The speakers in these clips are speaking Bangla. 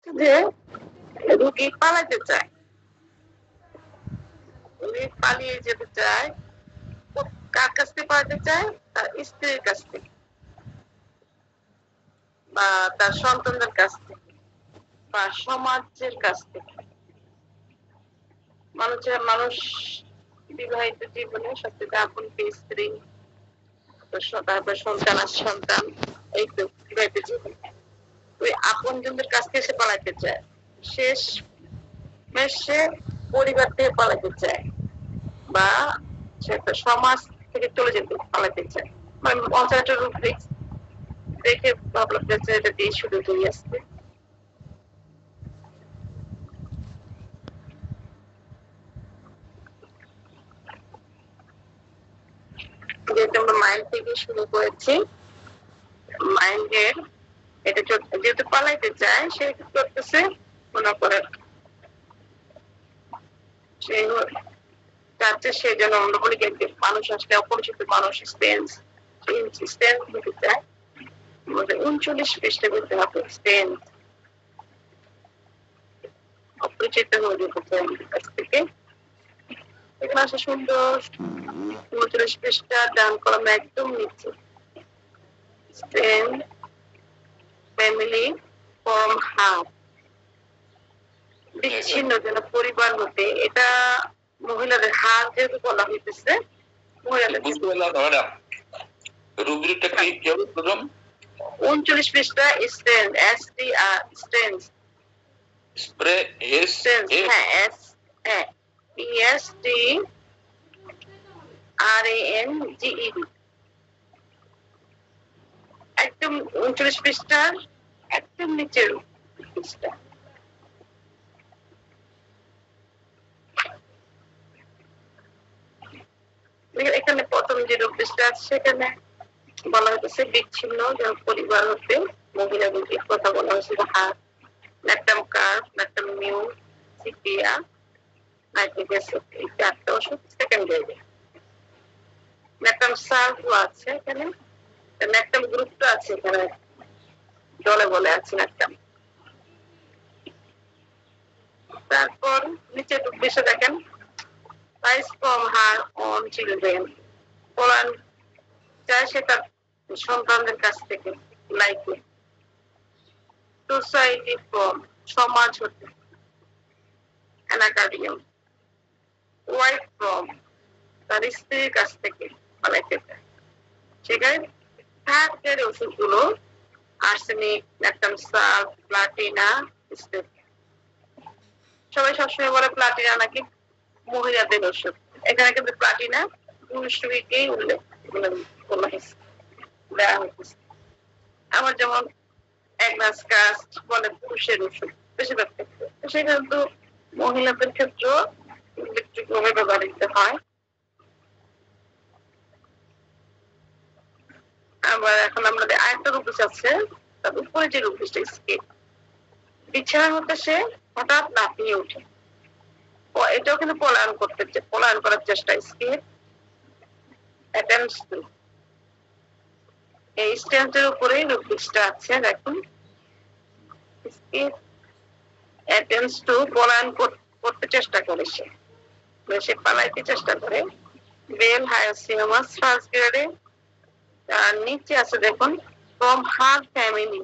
যে রোগী পালাতে চায়, উনি পালিয়ে যেতে চায়। কার কাছ থেকে পালাতে চায়? তার স্ত্রীর কাছ থেকে বা তার সন্তানদের কাছ থেকে বা সমাজের কাছ থেকে। মানুষ বিবাহিত জীবনে সবচেয়ে আপন স্ত্রী, তারপর সন্তান, এই তো বিবাহিত জীবনে ওই আপনজনদের কাছ থেকে সে পালাতে চায়। শেষ সে পরিবার থেকে পালাতে চায় বা সে সমাজ থেকে চলে যেতে পালাতে চায়। মানে পঞ্চায়েত রূপ দেখে ভাবলাম যে এটা দিয়ে শুরু হয়ে আসছে। যেহেতু আমরা মাইন্ড থেকে শুরু করেছি, মাইন্ডের এটা যেহেতু পালাইতে চায়, সে কি করতেছে মনে করে সে চাচ্ছে সে যেন আমরা বলি মানুষ আসলে অপরিচিত মানুষ স্টেন্স দিতে চায়। 39 পৃষ্ঠা করতে হবে স্টেন্স, অপরিচিত হয়ে যেতে চায় আমাদের কাছ থেকে। এখানে আসে সুন্দর 39 পৃষ্ঠা ডান কলমে একদম নিচে স্টেন ফ্যামিলি ফ্রম হার্ট, বিচ্ছিন্ন যেন পরিবার হতে। এটা মহিলাদের হার যেহেতু বলা হইতেছে, মহিলাদের 39 পৃষ্ঠা স্টেন স্টেন্স স্প্রে হ্যাঁ ESTRANGED একদম 39 পৃষ্ঠার একদম নিচের পৃষ্ঠা। এখানে প্রথম যে পৃষ্ঠা আছে সেখানে বলা হয়েছে বিচ্ছিন্ন পরিবার হতে মহিলাদের কথা বলা হয়েছে। হাত lactam curve, lactam mu, sepia, nitric acid, এই চারটা ওষুধ সেকেন্ডারি। ল্যাকটাম সাল্ফ আছে এখানে, ল্যাকটাম গ্রুপটা আছে এখানে দলে বলে আছে ল্যাকটাম। তারপর নিচে বিষয় দেখেন, rise from her own children, পলান চায় সে তার সন্তানদের কাছ থেকে, লাইকে সোসাইটি ফ্রম সমাজ হতে, অ্যানাকার্ডিয়াম, ওয়াইফ ফ্রম তার স্ত্রীর কাছ থেকে পালাইতে চায়। সেখানে থার্ডের ওষুধগুলো আর্সেনিক, ল্যাকটাম সাল্ফ, প্লাটিনা, সবাই সবসময় বলে প্লাটিনা নাকি মহিলাদের ওষুধ, এখানে কিন্তু প্লাটিনা পুরুষ রোগীকেই উল্লেখ বলা হয়েছে, দেওয়া হয়েছে। আমার যেমন অ্যাগনাস কাস্ট বলে পুরুষের ওষুধ বেশিরভাগ ক্ষেত্রে, সেখানে তো মহিলাদের ক্ষেত্রেও উল্লেখযোগ্যভাবে ব্যবহৃত হয়। আবার এখন আমাদের আরেকটা রূপস আছে, তার উপরে যে রূপসটা স্কেপ, বিছানার মধ্যে সে হঠাৎ লাফিয়ে ওঠে, এটাও কিন্তু পলায়ন করার চেষ্টা। স্কেপ অ্যাটেম্পটস টু, এই স্ট্যান্ডের উপরেই রূপসটা আছে দেখুন। স্কেপ অ্যাটেম্পটস টু, পলায়ন করতে চেষ্টা করে সে পালাইতে চেষ্টা করে। বেল হায়াসিনোমাস ফার্স্ট গ্রেডে, তার নিচে আছে দেখুন ফ্রম হার ফ্যামিলি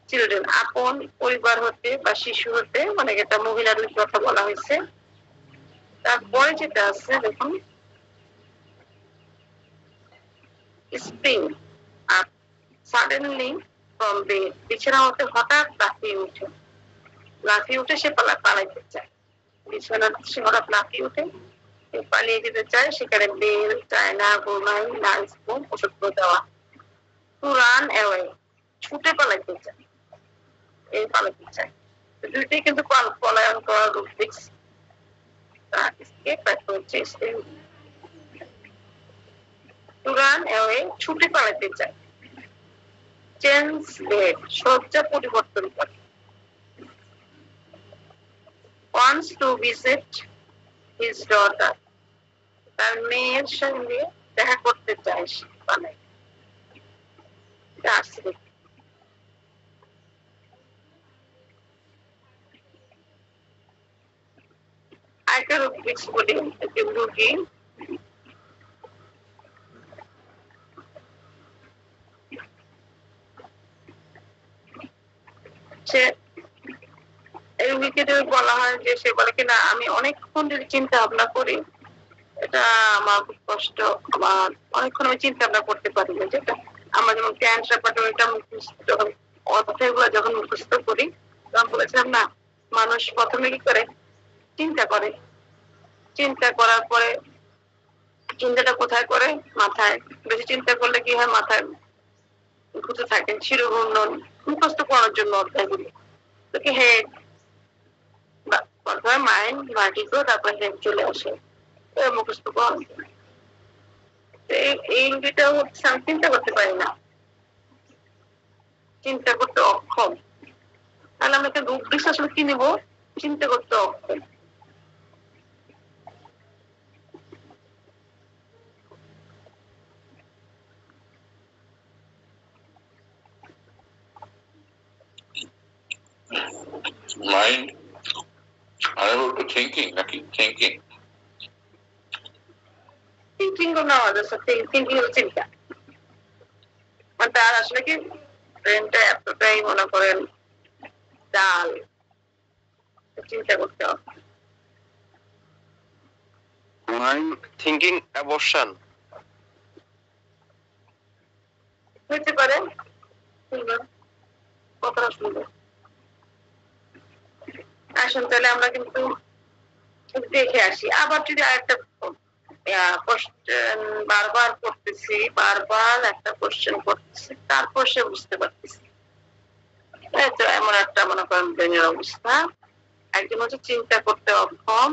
চিলড্রেন, আপন পরিবার হতে বা শিশু হতে, মানে এটা মহিলার কথা বলা হয়েছে। তারপরে যেটা আছে দেখুন spring up suddenly from bed, বিছানা হতে হঠাৎ লাফিয়ে উঠে সে পালাইতে চায়। বিছানা সে হঠাৎ লাফিয়ে উঠে পালিয়ে যেতে চায়, সেখানে বেল, চায়না, গোমাইন, নার্সিং ওষুধ দেওয়া। টু রান অ্যাওয়ে, ছুটে পালাইতে চায়, এই পালাইতে চায়। দুইটাই কিন্তু পলায়ন করার রূপ দেখছি। টু রান অ্যাওয়ে, ছুটে পালাইতে চায়। চেঞ্জ বেড, শয্যা পরিবর্তন করে। wants to visit his daughter, তার মেয়ের সঙ্গে দেখা করতে চায় সে পালায়। সাইকোরুব্রিক্স বলি, একটি রোগী সে এই রোগীকে যদি বলা হয় যে সে বলে কিনা আমি অনেকক্ষণ যদি চিন্তা ভাবনা করি, এটা আমার খুব কষ্ট, আমার অনেকক্ষণ আমি চিন্তা ভাবনা করতে পারি না, যেটা আমরা যেমন ক্যান্সার পাঠটা মুখস্থ যখন অধ্যায়গুলো যখন মুখস্থ করি তখন বলেছিলাম না, মানুষ প্রথমে কি করে চিন্তা করে, চিন্তা করার পরে চিন্তাটা কোথায় করে, মাথায়। বেশি চিন্তা করলে কি হয়, মাথায় ঘুরতে থাকে শিরোঘূর্ণন, মুখস্থ করার জন্য অধ্যায়গুলি তোকে হেড প্রথমে মাইন্ড ভার্টিগো, তারপরে হেড চলে আসে মুখস্থ করার জন্য। এই রোগীটা হচ্ছে আমি চিন্তা করতে পারি না, চিন্তা করতে অক্ষম। তাহলে আমরা একটা রূপবৃক্ষ আসলে কি নেবো, চিন্তা করতে অক্ষম। Mind unable to thinking, thinking. Thinking না, thinking হচ্ছে চিন্তা, মানে তার আসলে কি ব্রেনটা এতটাই মনে করেন ডাল, চিন্তা করতে হবে। Mind thinking abortion হতে পারে, কতটা সুন্দর। আসুন তাহলে আমরা কিন্তু দেখে আসি। আবার যদি আরেকটা কোশ্চেন বারবার করতেছি, বারবার একটা কোশ্চেন করতেছি, তারপর সে বুঝতে পারতেছি, তো এমন একটা মনে করেন ব্রেনের অবস্থা। একজন হচ্ছে চিন্তা করতে অক্ষম,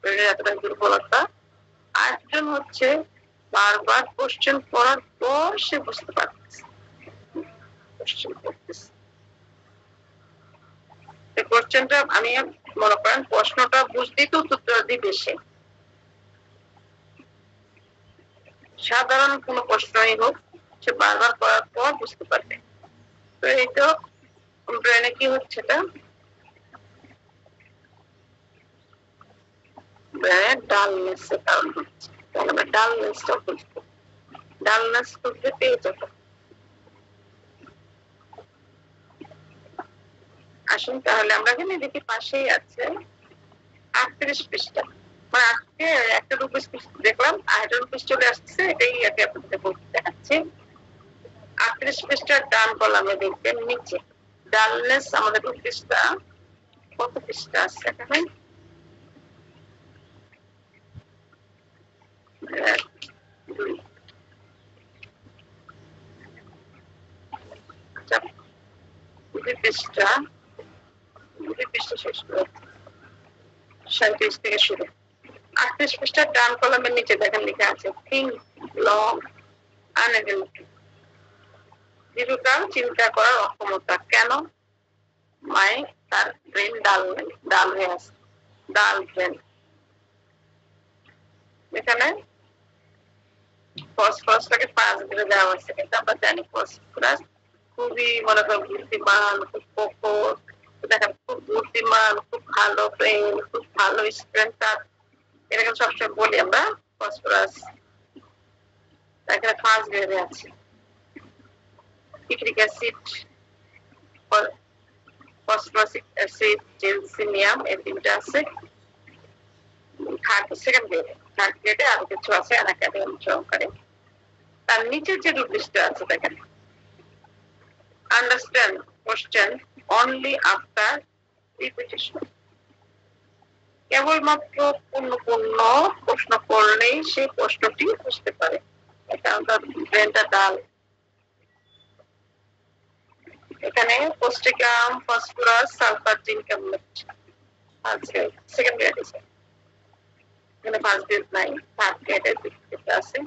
ব্রেনের এতটা দুর্বলতা। আরেকজন হচ্ছে বারবার কোশ্চেন করার পর সে বুঝতে পারতেছে, কোশ্চেন করতেছে। কোশ্চেনটা আমি মনে করেন প্রশ্নটা বুঝতেই তো উত্তর দিবে সে, সাধারণ কোনো প্রশ্নই হোক সে বারবার করার পর বুঝতে পারবে। তো এই তো ব্রেনে কি হচ্ছে, এটা ব্রেনের ডালনেসের কারণ হচ্ছে। তাহলে আমরা ডালনেসটা বুঝবো, ডালনেস করতে পেয়ে যাবো। আসুন তাহলে আমরা এখানে দেখি পাশেই আছে 38 পৃষ্ঠা। মানে আজকে একটা রূপেশ দেখলাম, আরেকটা রূপেশ চলে আসছে, এটাই আগে আপনাদের বলতে দেখাচ্ছি। 38 পৃষ্ঠার ডান কলামে দেখবেন নিচে ডালনেস, আমাদের রূপেশটা কত পৃষ্ঠা আছে এখানে, পৃষ্ঠা শেষ করে 37 থেকে শুরু। 38 পৃষ্ঠার ডান কলামের নিচে দেখেন লেখা আছে থিঙ্ক লং আনএবিলিটি, দীর্ঘকাল চিন্তা করার অক্ষমতা। কেন? তার ব্রেন ডাল হয়ে আছে, ডাল ব্রেন। এখানে ফসফরাসটাকে 5 গ্রেডে দেওয়া হয়েছে, কিন্তু আমরা জানি ফসফরাস খুবই মনে করেন বুদ্ধিমান, খুব প্রখর, দেখেন খুব বুদ্ধিমান, খুব ভালো ব্রেন, খুব ভালো স্ট্রেংথ তার, এরকম সবসময় বলি আমরা ফসফরাস। এখানে 5 গ্রেডে আছে। সিট্রিক অ্যাসিড, ফসফরাসিক অ্যাসিড, জেলসিনিয়াম, এই তিনটা আছে সেকেন্ড গ্রেডে। থার্ড গ্রেডে আরো কিছু আছে অ্যানাকাডিয়াম সহকারে। তার নিচে যে রূপটা আছে দেখেন, understand question only after repetition, কেবলমাত্র পূর্ণ প্রশ্ন করলেই সেই প্রশ্নটি বুঝতে পারে, কারণ তার ব্রেনটা ডাল। এখানে পৌষ্টিকাম, ফসফরাস, সালফার, জিঙ্ক আছে সেকেন্ড গ্রেড আছে, এখানে ফার্স্ট গ্রেড নাই, থার্ড গ্রেডের দিকটা আছে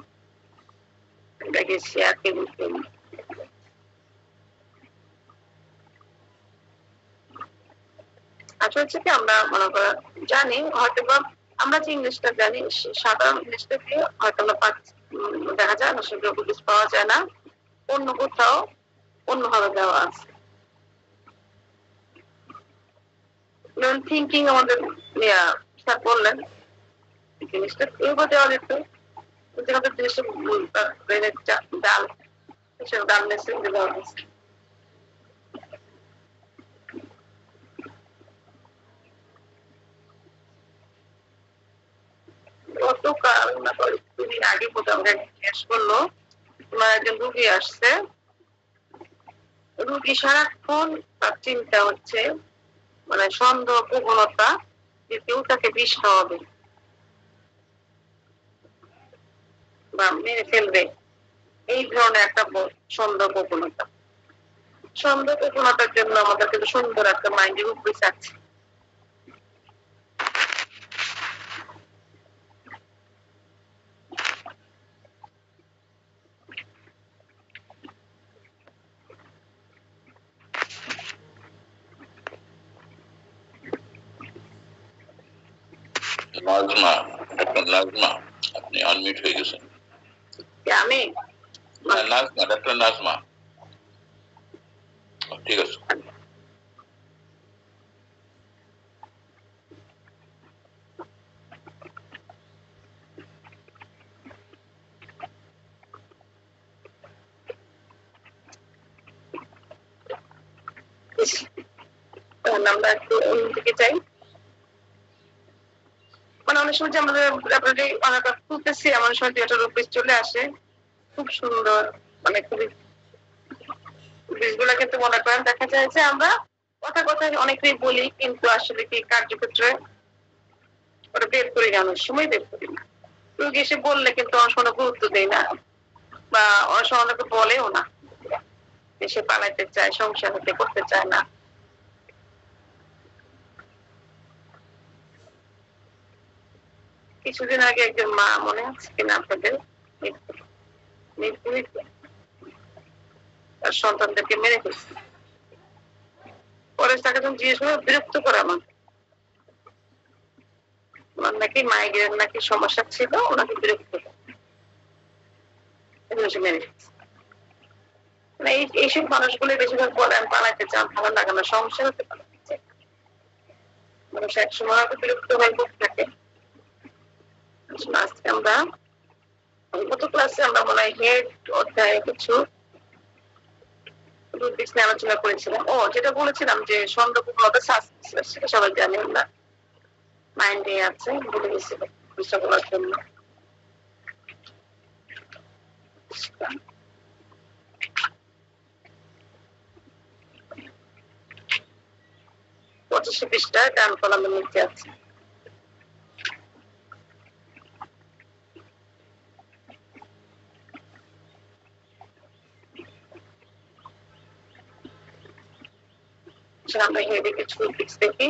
ম্যাগনেসিয়াম, ক্যালসিয়াম। আসলে হচ্ছে কি আমরা মনে করা জানি, হয়তো বা আমরা যে ইংলিশটা জানি সাধারণ ইংলিশটা দিয়ে হয়তো আমরা দেখা যায় না, সেগুলো বুঝ পাওয়া যায় না, অন্য কোথাও অন্যভাবে দেওয়া আছে। থিঙ্কিং আমাদের স্যার বললেন জিনিসটা করবো দেওয়া যেত, যেখানে জিনিসটা ডাল সেসব ডাল মেশিন দেওয়া হয়েছে। গতকাল না দুদিন আগে কোথাও জিজ্ঞেস করলো, তোমার একজন রুগী আসছে, রুগী সারাক্ষণ তার চিন্তা হচ্ছে মানে সন্দেহ প্রবণতা যে কেউ তাকে বিষ খাওয়াবে বা মেরে ফেলবে, এই ধরনের একটা সন্দেহ প্রবণতা। সন্দেহ প্রবণতার জন্য আমাদের কিন্তু সুন্দর একটা মাইন্ডের উপরে আছে। নাজমা, ডক্টর নাজমা, আপনি আনমিউট হয়ে গেছেন। আমি নাজমা, ডক্টর নাজমা, ঠিক আছে। আমরা একটু অন্যদিকে চাই, মানে অনেক সময় যে আমাদের খুলতেছি এমন সময় একটা রূপেশ চলে আসে, খুব সুন্দর, মানে খুবই বীজগুলা কিন্তু মনে করেন দেখা যায় যে আমরা কথা কথা অনেকেই বলি কিন্তু আসলে কি কার্যক্ষেত্রে ওটা বের করি না, অনেক সময় বের করি না। রোগী এসে বললে কিন্তু অনেক সময় গুরুত্ব দেয় না বা অনেক সময় অনেকে বলেও না, সে পালাইতে চায়, সংসার হতে করতে চায় না। কিছুদিন আগে একজন মা, মনে আছে কিনা আপনাদের, তার সন্তানদেরকে মেরে ফেলছে। পরে তাকে যখন জিজ্ঞেস করে বিরক্ত করে আমার নাকি মাইগ্রেন নাকি সমস্যা ছিল, ওনাকে বিরক্ত করে মেরে ফেলছে। মানে এইসব মানুষগুলো বেশিরভাগ বলে আমি পালাইতে চান, ভালো লাগে না, সমস্যা হতে পালাতে চাই। মানুষ একসময় হয়তো বিরক্ত হয়ে বসে থাকে। আজকে আমরা গত ক্লাসে আমরা মনে হয় হেড অধ্যায়ে কিছু নিয়ে আলোচনা করেছিলাম। যেটা বলেছিলাম যে সন্দেহপূর্ণতা সেটা সবাই জানি না, মাইন্ডে আছে, ভুলে গেছিল বিষয় বলার জন্য। পঁচিশে পৃষ্ঠায় ডান কলামের নিচে আছে। আমরা হেডে কিছু রুব্রিক্স দেখি।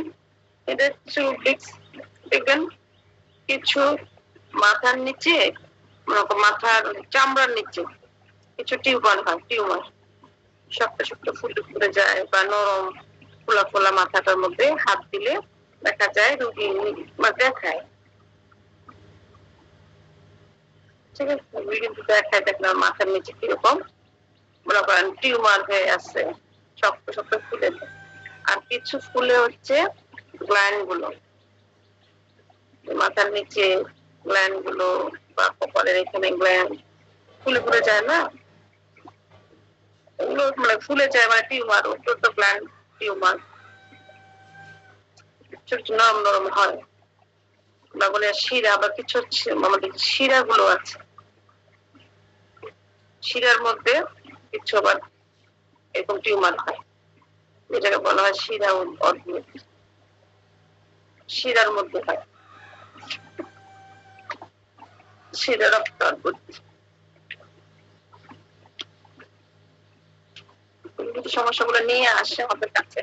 এদের কিছু রুব্রিক্স দেখবেন, কিছু মাথার নিচে, মাথার চামড়ার নিচে কিছু টিউমার হয়, টিউমার শক্ত শক্ত ফুলে ফুলে যায় বা নরম ফোলা ফোলা মাথাটার মধ্যে হাত দিলে দেখা যায় রুগী দেখায়, ঠিক আছে, রুগী কিন্তু দেখায়, দেখলাম মাথার নিচে কিরকম মনে করেন টিউমার হয়ে আছে, শক্ত শক্ত ফুলে। আর কিছু ফুলে হচ্ছে গ্ল্যান্ড গুলো, মাথার নিচে গ্ল্যান্ড গুলো বা কপালের এখানে গ্ল্যান্ড ফুলে ফুলে যায় না, ওগুলো মানে ফুলে যায়, মানে টিউমার, ওগুলো তো গ্ল্যান্ড টিউমার, ছোট নরম নরম হয়। আমরা বলি শিরা, আবার কিছু আমাদের শিরা গুলো আছে, শিরার মধ্যে কিছু আবার এরকম টিউমার হয়, যেটাকে বলা হয় শিরা অদ্ভুত, শিরার মধ্যে হয়, শিরা রক্ত অদ্ভুত। সমস্যাগুলো নিয়ে আসে আমাদের কাছে।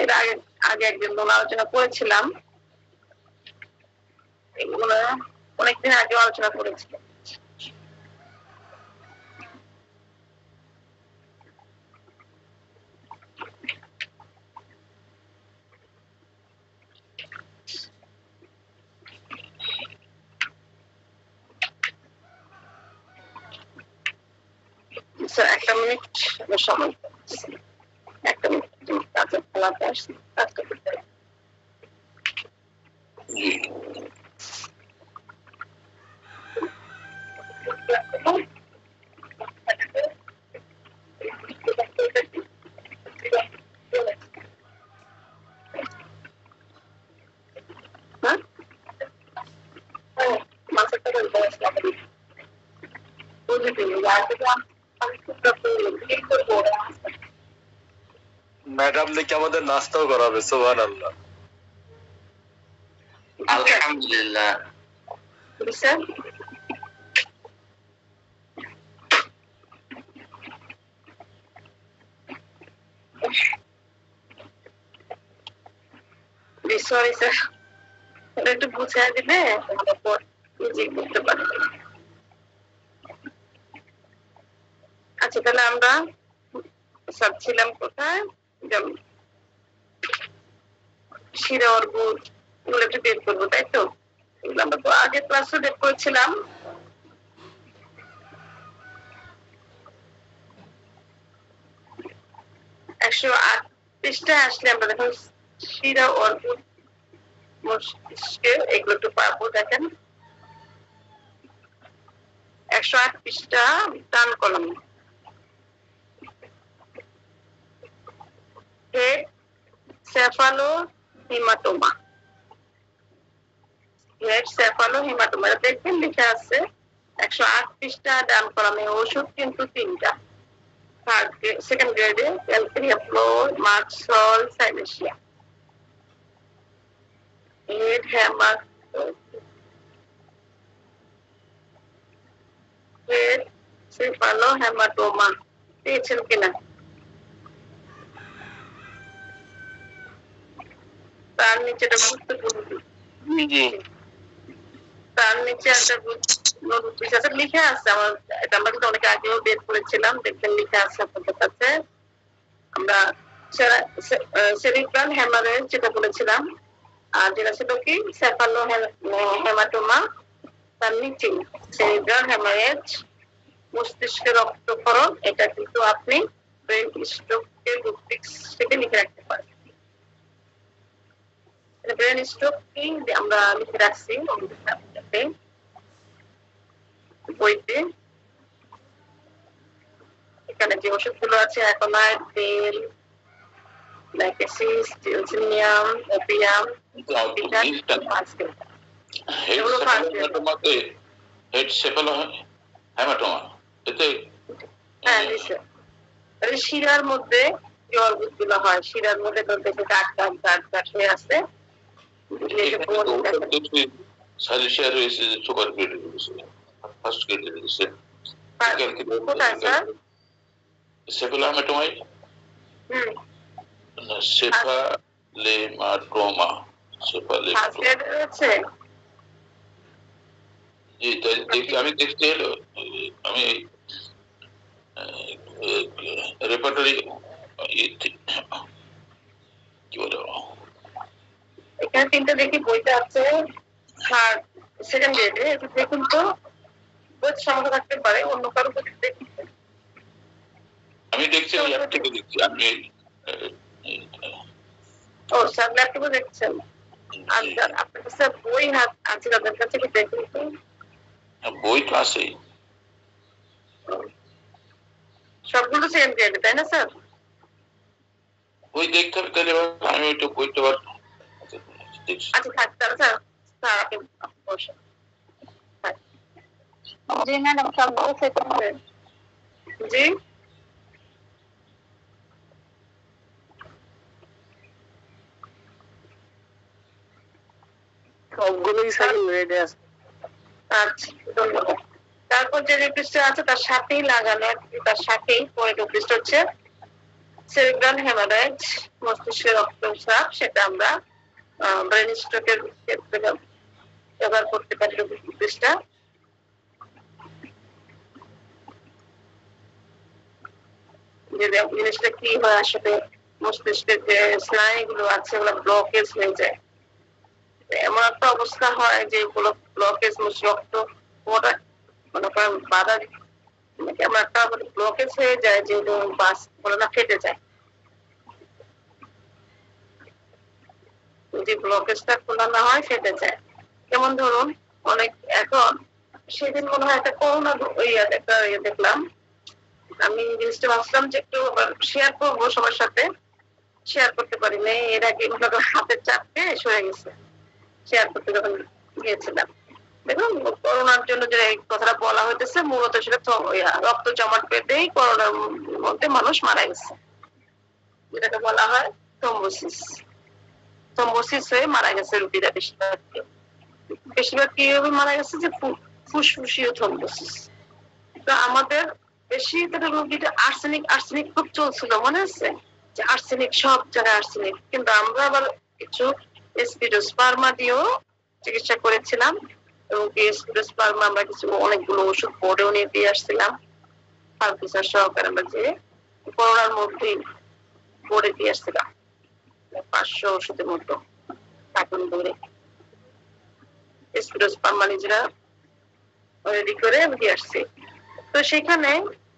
এর আগে আগে একদিন আলোচনা করেছিলাম, এগুলো অনেকদিন আগে আলোচনা করেছিলাম। স্যার 1 মিনিট সময় দিচ্ছি। 1 মিনিট কাজে ফেলাতে আসছি, কাজটা করতে হবে। জি হ্যাঁ? মাছের তরকারি বয়স লাগে। বুঝলি, আর যদি আমি ক্লিক করবো ম্যাডাম নাকি আমাদের নাস্তাও করাবে, সুবহানাল্লাহ। আলহামদুলিল্লাহ। স্যার সরি স্যার, এটা একটু বুঝাই দিলে আমরা পর নিজে করতে পারি। আচ্ছা তাহলে আমরা স্যার ছিলাম কোথায়? যেমন শিরা অর্বুদ এগুলো একটু বের করবো, তাই তো? এগুলো আমরা তো আগে ক্লাসে বের করেছিলাম। একশো 8 পৃষ্ঠায় আসলে আমরা দেখুন শিরা অর্বুদ মস্তিষ্কে এগুলো একটু পাবো। দেখেন 108 পৃষ্ঠা টান কলম, হেড সেফালো হিমাটোমা। হেড সেফালো হিমাটোমা দেখবেন লিখে আছে 108 পৃষ্ঠা ডান কলমে। ওষুধ কিন্তু 3টা, সেকেন্ড গ্রেডে calcarea fluor, merc sol, silicea. Head hammer head cephalohematoma পেয়েছেন কিনা? তার নিচে একটা গুরুত্বপূর্ণ, জি তার নিচে একটা গুরুত্বপূর্ণ লিখে আছে। আমার এটা আমরা কিন্তু অনেক আগেও বের করেছিলাম, দেখবেন লিখে আছে আপনাদের কাছে। আমরা সেরিব্রাল হ্যামারেজ যেটা বলেছিলাম, আর যেটা ছিল কি সেফালো হেমাটোমা, তার নিচে সেরিব্রাল হ্যামারেজ মস্তিষ্কের রক্তক্ষরণ, এটা কিন্তু আপনি ব্রেন স্ট্রোকের রুব্রিক্স থেকে লিখে রাখতে পারেন। ব্রেন স্ট্রোক কি আমরা লিখে রাখছি বইতে। এখানে যে ওষুধগুলো আছে অ্যাকোনাইট, বেল, লাইকেসিস, টিলসিনিয়াম, ওপিয়াম, হেড সেফালো হেমাটোমা এতে শিরার মধ্যে যে অর্বুদগুলো হয়, শিরার মধ্যে তো দেখে গাছ হয়ে আছে। সালিশিয়া রয়েছে, সুপার গ্রেডে রয়েছে, ফার্স্ট গ্রেডে রয়েছে। কোথায় স্যার? সেফালো হেমাটোমাই সেফালেমাটোমা, সেফালেমাটোমা রয়েছে। জি দেখি, আমি দেখতে এলো, আমি রেপার্টরি কি বলে এখানে 3টা দেখি বইটা আছে সেকেন্ড গ্রেডে। দেখুন তো বই সমস্যা থাকতে পারে, অন্য কারো বই দেখি। আমি দেখছি, ল্যাপটপে দেখছি আমি। ও স্যার ল্যাপটপে দেখছেন? আচ্ছা আপনার কাছে বই হাত আছে, তাদের কাছে কি দেখুন তো। বই তো আছেই, সবগুলো সেকেন্ড গ্রেডে, তাই না স্যার? বই দেখতে হবে তাহলে। আমি ওইটা বইটা দেখছি। আচ্ছা থাক তাহলে স্যার, স্যার আপনি বসুন। জি ম্যাডাম সবগুলো সেকেন্ড গ্রেড। জি সবগুলোই সেকেন্ড গ্রেডে আছে। আচ্ছা ধন্যবাদ। তারপর যে রিপোর্টটা আছে তার সাথেই লাগানো, তার সাথেই পরের রিপোর্ট হচ্ছে সেরিব্রাল হেমারেজ মস্তিষ্কের রক্তস্রাব। সেটা আমরা ব্রেন স্ট্রোকের ক্ষেত্রে ব্যবহার করতে পারি। রিপোর্টটা যে জিনিসটা কি হয় আসলে, মস্তিষ্কের যে স্নায়ুগুলো আছে ওগুলো ব্লকেজ হয়ে যায়। এমন একটা অবস্থা হয় যে ব্লকেজ রক্ত মনে করেন বাধা কেমন একটা ব্লকেজ হয়ে যায়, যে বাস বলে না ফেটে যায়, যদি ব্লকেজটা খোলা না হয় ফেটে যায়। যেমন ধরুন অনেক এখন, সেদিন মনে হয় একটা করোনা একটা দেখলাম, আমি জিনিসটা ভাবছিলাম যে একটু শেয়ার করবো সবার সাথে, শেয়ার করতে পারি নাই। এর আগে মনে করো হাতের চাপে সরে গেছে, শেয়ার করতে যখন গিয়েছিলাম। দেখুন করোনার জন্য যে কথাটা বলা হইতেছে, মূলত সেটা রক্ত জমাট বেঁধেই করোনার মধ্যে মানুষ মারা গেছে, যেটাকে বলা হয় থ্রম্বোসিস। থ্রম্বোসিস হয়ে মারা গেছে রোগীরা বেশিরভাগ। বেশিরভাগ কিভাবে মারা গেছে, যে ফুসফুসীয় থ্রম্বোসিস। তো আমাদের বেশি রোগীটা আর্সেনিক আর্সেনিক খুব চলছিল, মনে আছে যে আর্সেনিক সব জায়গায় আর্সেনিক। কিন্তু আমরা আবার কিছু স্পিডোস্পার্মা দিয়েও চিকিৎসা করেছিলাম, এবং স্পিডোস্পার্মা আমরা কিছু অনেকগুলো ওষুধ বোর্ডেও নিয়ে দিয়ে আসছিলাম, ফার্মাসিস্ট সহকারে আমরা যে করোনার মধ্যেই বোর্ডে দিয়ে আসছিলাম 500 ওষুধের মতো কার্টুন ধরে স্পিডোস্পার্মা নিজেরা রেডি করে দিয়ে আসছি। তো সেখানে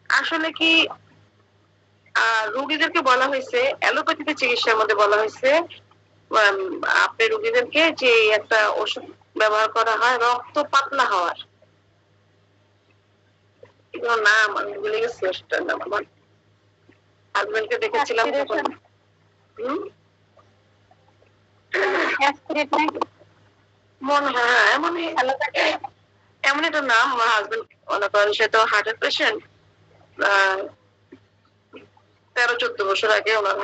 আসলে কি রোগীদেরকে বলা হয়েছে, অ্যালোপ্যাথিতে চিকিৎসার মধ্যে বলা হয়েছে আপনি রোগীদেরকে যে একটা ওষুধ ব্যবহার করা হয় রক্ত পাতলা হওয়ার, এগুলো নাম আমি ভুলে গেছি ওষুধটার নাম। আমার হাজবেন্ডকে দেখেছিলাম তখন। মনে হয় এমন একটা নাম। আমার হাজবেন্ড মনে করেন সে তো হার্টের পেশেন্ট, 13-14 বছর আগে ওনার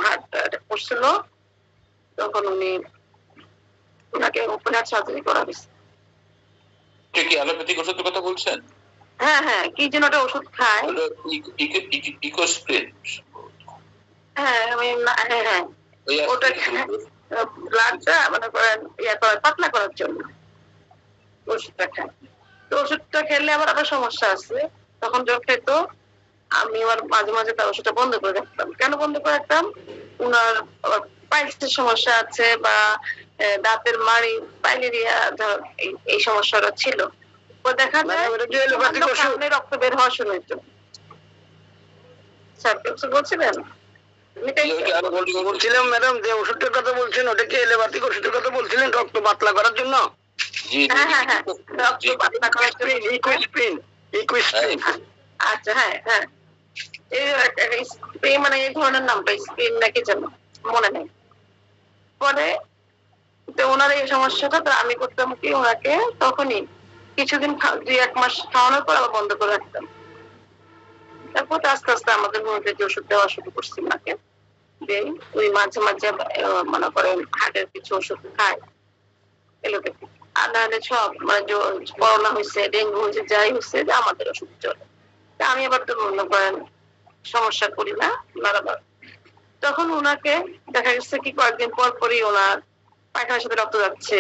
হার্ট অ্যাটাক করছিল, তখন ওনাকে ওপেন হার্ট সার্জারি করা হয়েছে। কি অ্যালোপ্যাথিক ওষুধের কথা বলছেন? হ্যাঁ হ্যাঁ, কি যেন একটা ওষুধ খায়, ইকোস্প্রিন। হ্যাঁ হ্যাঁ, ওটা ব্লাডটা মনে করেন পাতলা করার জন্য ওষুধটা খায়। তো ওষুধটা খেলে আবার সমস্যা আছে, তখন যখন খেত আমি আবার মাঝে মাঝে তার ওষুধটা বন্ধ করে রাখতাম। কেন বন্ধ করে রাখতাম? উনার পাইলসের সমস্যা আছে, বা দাঁতের মাড়ি পাইলেরিয়া এই সমস্যাটা ছিল। তো দেখা যায় রক্ত বের হওয়া শুরু হইতো। স্যার কিছু বলছিলেন? বলছিলাম ম্যাডাম যে ওষুধটার কথা বলছেন, ওটা কি এলোপ্যাথিক ওষুধের কথা বলছিলেন রক্ত পাতলা করার জন্য? আচ্ছা, হ্যাঁ হ্যাঁ, মানে এই ধরনের নামটা স্প্রিন নাকি যেন মনে নেই। পরে ওনার এই সমস্যাটা, তো আমি করতাম কি ওনাকে তখনই কিছুদিন 2-1 মাস খাওয়ানোর পর আবার বন্ধ করে রাখতাম। তারপর আস্তে আস্তে আমাদের মধ্যে যে ওষুধ দেওয়া শুরু করছি ওনাকে দেই। ওই মাঝে মাঝে মনে করেন হার্টের কিছু ওষুধ খায় এলোপ্যাথি, আর নাহলে সব মানে করোনা হয়েছে, ডেঙ্গু হয়েছে, যাই হচ্ছে আমাদের ওষুধ চলে। আমি আবার তো মনে করেন সমস্যা করি না বারবার। তখন ওনাকে দেখা গেছে কি কয়েকদিন পর পরই ওনার পায়খানার সাথে রক্ত যাচ্ছে,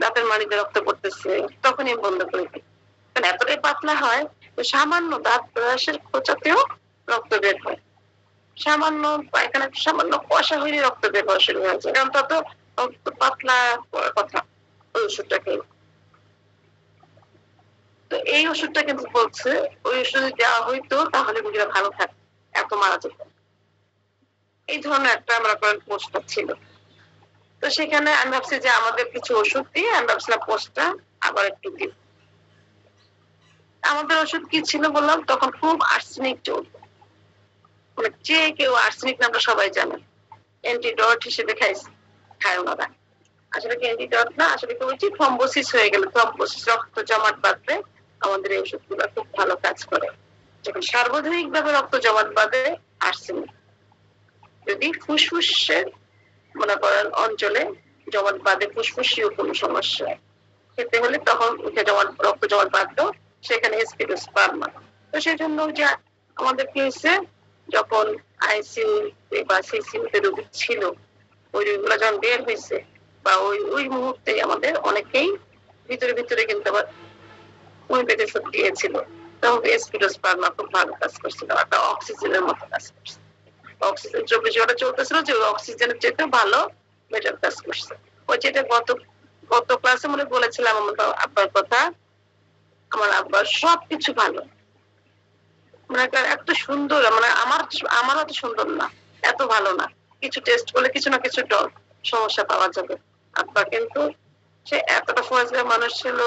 দাঁতের মাড়িতে রক্ত পড়তেছে, তখনই আমি বন্ধ করে দিই। কারণ এতটাই পাতলা হয়, তো সামান্য দাঁত ব্রাশের খোঁচাতেও রক্ত বের হয়, সামান্য পায়খানা সামান্য কষা হইলে রক্ত বের হওয়া শুরু হয়েছে, কারণ তত পাতলা কথা ওই ওষুধটাকে। তো এই ওষুধটা কিন্তু বলছে ওই ওষুধ দেওয়া হইতো তাহলে রোগীরা ভালো থাকে, এত মারা যেত। এই ধরনের একটা আমরা পোস্টটা ছিল। তো সেখানে আমি ভাবছি যে আমাদের কিছু ওষুধ দিয়ে আমি ভাবছিলাম পোস্টটা আবার একটু দিব। আমাদের ওষুধ কি ছিল বললাম, তখন খুব আর্সেনিক চলত, মানে যে কেউ আর্সেনিক নামটা সবাই জানে, অ্যান্টিডট হিসেবে খায় ওনারা। আসলে কি অ্যান্টিডট না, আসলে কি বলছি থ্রম্বোসিস হয়ে গেল, থ্রম্বোসিস রক্ত জমাট বাঁধলে আমাদের এই ওষুধগুলো খুব ভালো কাজ করে। যখন সার্বজনীন ভাবে রক্ত জমাট বাঁধে আর্সেনিক, যদি ফুসফুসের মনে করেন অঞ্চলে জমাট বাঁধে, ফুসফুসীয় কোনো সমস্যা খেতে হলে তখন রক্ত জমাট বাঁধলো সেখানে স্পিডোস্পার্মা। তো সেই জন্য যে আমাদের কি হয়েছে, যখন আইসিইউ বা সিসিইউতে রোগী ছিল, ওই রোগীগুলো যখন বের হয়েছে বা ওই মুহূর্তে আমাদের অনেকেই ভিতরে ভিতরে কিন্তু আবার হোমিওপ্যাথি ওষুধ দিয়েছিল, তখন স্পিডোস্পার্মা খুব ভালো কাজ করছিল, একটা অক্সিজেনের মতো কাজ করছে। অক্সিজেন 24 ঘন্টা চলতেছিল, যে অক্সিজেনের চেয়ে ভালো বেটার কাজ করছে। ওই যেটা গত ক্লাসে মনে বলেছিলাম আমার আব্বার কথা, আমার আব্বার সবকিছু ভালো, মনে করেন এত সুন্দর, মানে আমার অত সুন্দর না, এত ভালো না, কিছু টেস্ট করলে কিছু না কিছু সমস্যা পাওয়া যাবে। আব্বা কিন্তু সে এতটা ফয়জগার মানুষ ছিল,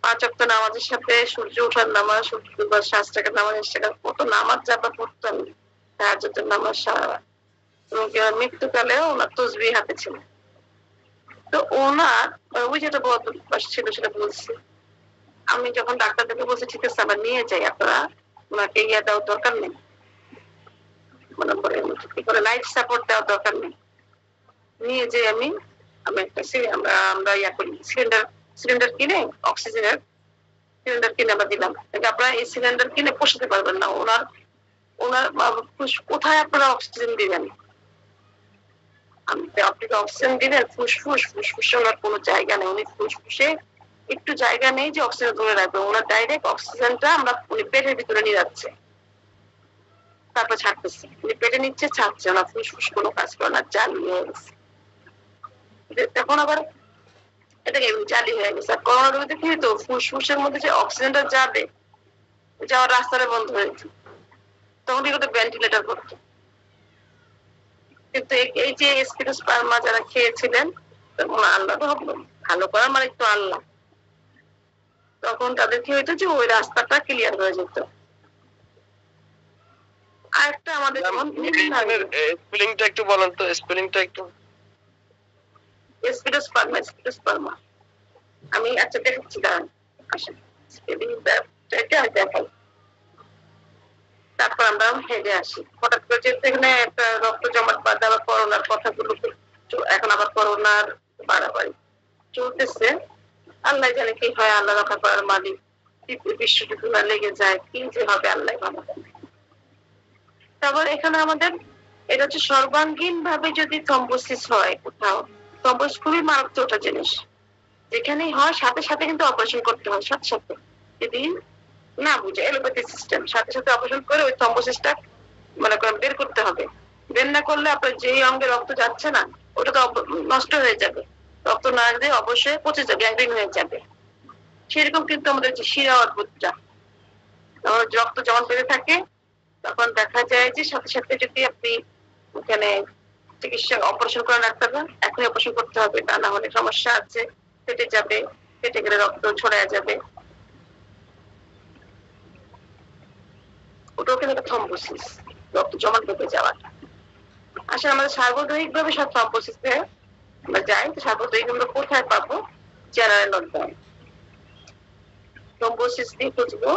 5 ওয়াক্ত নামাজের সাথে সূর্য ওঠার নামাজ, সূর্য ডুবার 5 টাকার নামাজ, 10 টাকার কত নামাজ যাবা পড়তাম, তাহাজ্জুদের নামাজ সারা। এবং মৃত্যুকালেও ওনার তসবিহ হাতে ছিল। তো ওনার ওই যেটা বদ অভ্যাস ছিল সেটা বলছি। আমি যখন ডাক্তারদেরকে বলছি ঠিক আছে আবার নিয়ে যাই, আপনারা ওনাকে ইয়ে দেওয়ার দরকার নেই, মনে করেন কি করে লাইফ সাপোর্ট দেওয়ার দরকার নেই, নিয়ে যাই আমি একটা আমরা ইয়া করি, সিলিন্ডার কিনে, অক্সিজেনের সিলিন্ডার কিনে আমরা দিলাম। আপনারা এই সিলিন্ডার কিনে পোষাতে পারবেন না, ওনার কোথায় আপনারা অক্সিজেন দিবেন? আপনি অক্সিজেন দিলেন ফুসফুসে ওনার কোনো জায়গা নেই, উনি ফুসফুসে একটু জায়গা নেই যে অক্সিজেন ধরে রাখবে, ওনার ডাইরেক্ট অক্সিজেনটা উনি পেটের ভিতরে নিয়ে যাচ্ছে, তারপর ছাড়তেছে, উনি পেটে নিচ্ছে ছাড়ছে, ওনার ফুসফুস কোনো কাজ করে না, জালি হয়ে গেছে। তখন আবার এটাকে জালি হয়ে গেছে। আর করোনা রোগীতে কি হতো, ফুসফুসের মধ্যে যে অক্সিজেনটা যাওয়ার রাস্তাটা বন্ধ হয়েছে, তখন কি করতো, ভেন্টিলেটর করতো। কিন্তু এই যে স্পিরোস্পার্মা যারা খেয়েছিলেন, আল্লাহ ভালো করার মালিক তো আল্লাহ, তখন তাদের কি হইতো যে ওই রাস্তাটা ক্লিয়ার হয়ে যেত। আরেকটা আমাদের স্পেলিংটা একটু বলেন তো, স্পেলিংটা একটু। স্পিরোস্পার্মা আমি আচ্ছা দেখাচ্ছি, দাঁড়ান আসেন, স্পেলিংটা দেখাই, তারপর আমরা হেডে আসি। হঠাৎ করে যেহেতু এখানে একটা রক্ত জমাট বাঁধা বা করোনার কথাগুলো, এখন আবার করোনার বাড়াবাড়ি চলতেছে, আল্লাহ জানে কি হয়, আল্লাহ রক্ষা করার মালিক, বিশ্বযুদ্ধ লেগে যায়, কি যে হবে আল্লাহ ভালো। তারপর এখানে আমাদের এটা হচ্ছে সর্বাঙ্গীন ভাবে যদি থ্রম্বোসিস হয় কোথাও, থ্রম্বোসিস খুবই মারাত্মক একটা জিনিস, যেখানেই হয় সাথে সাথে কিন্তু অপারেশন করতে হয়, সাথে সাথে, যদি না বুঝে এলোপ্যাথি সিস্টেম, সাথে সাথে অপারেশন করে ওই থ্রম্বোসিসটা মনে করেন বের করতে হবে। বের না করলে আপনার যেই অঙ্গে রক্ত যাচ্ছে না ওটা তো নষ্ট হয়ে যাবে, রক্ত না দিয়ে অবশ্যই পচে যাবে, গ্যাংগ্রিন হয়ে যাবে। সেরকম কিন্তু আমাদের যে শিরা অর্বুদটা, রক্ত যখন বেড়ে থাকে তখন দেখা যায় যে সাথে সাথে যদি আপনি ওখানে চিকিৎসা অপারেশন করেন, ডাক্তাররা এখনই অপারেশন করতে হবে, তা না হলে সমস্যা আছে, ফেটে যাবে, ফেটে গেলে রক্ত ছড়ায় যাবে, ওটাও কিন্তু একটা থ্রম্বোসিস, রক্ত জমাট বেঁধে যাওয়াটা। আসলে আমাদের সার্বজনীন ভাবে সব থ্রম্বোসিসে আমরা যাই, সার্বজনীন আমরা কোথায় পাবো, জেনারেল অধ্যায় থ্রম্বোসিস দিয়ে খুঁজবো।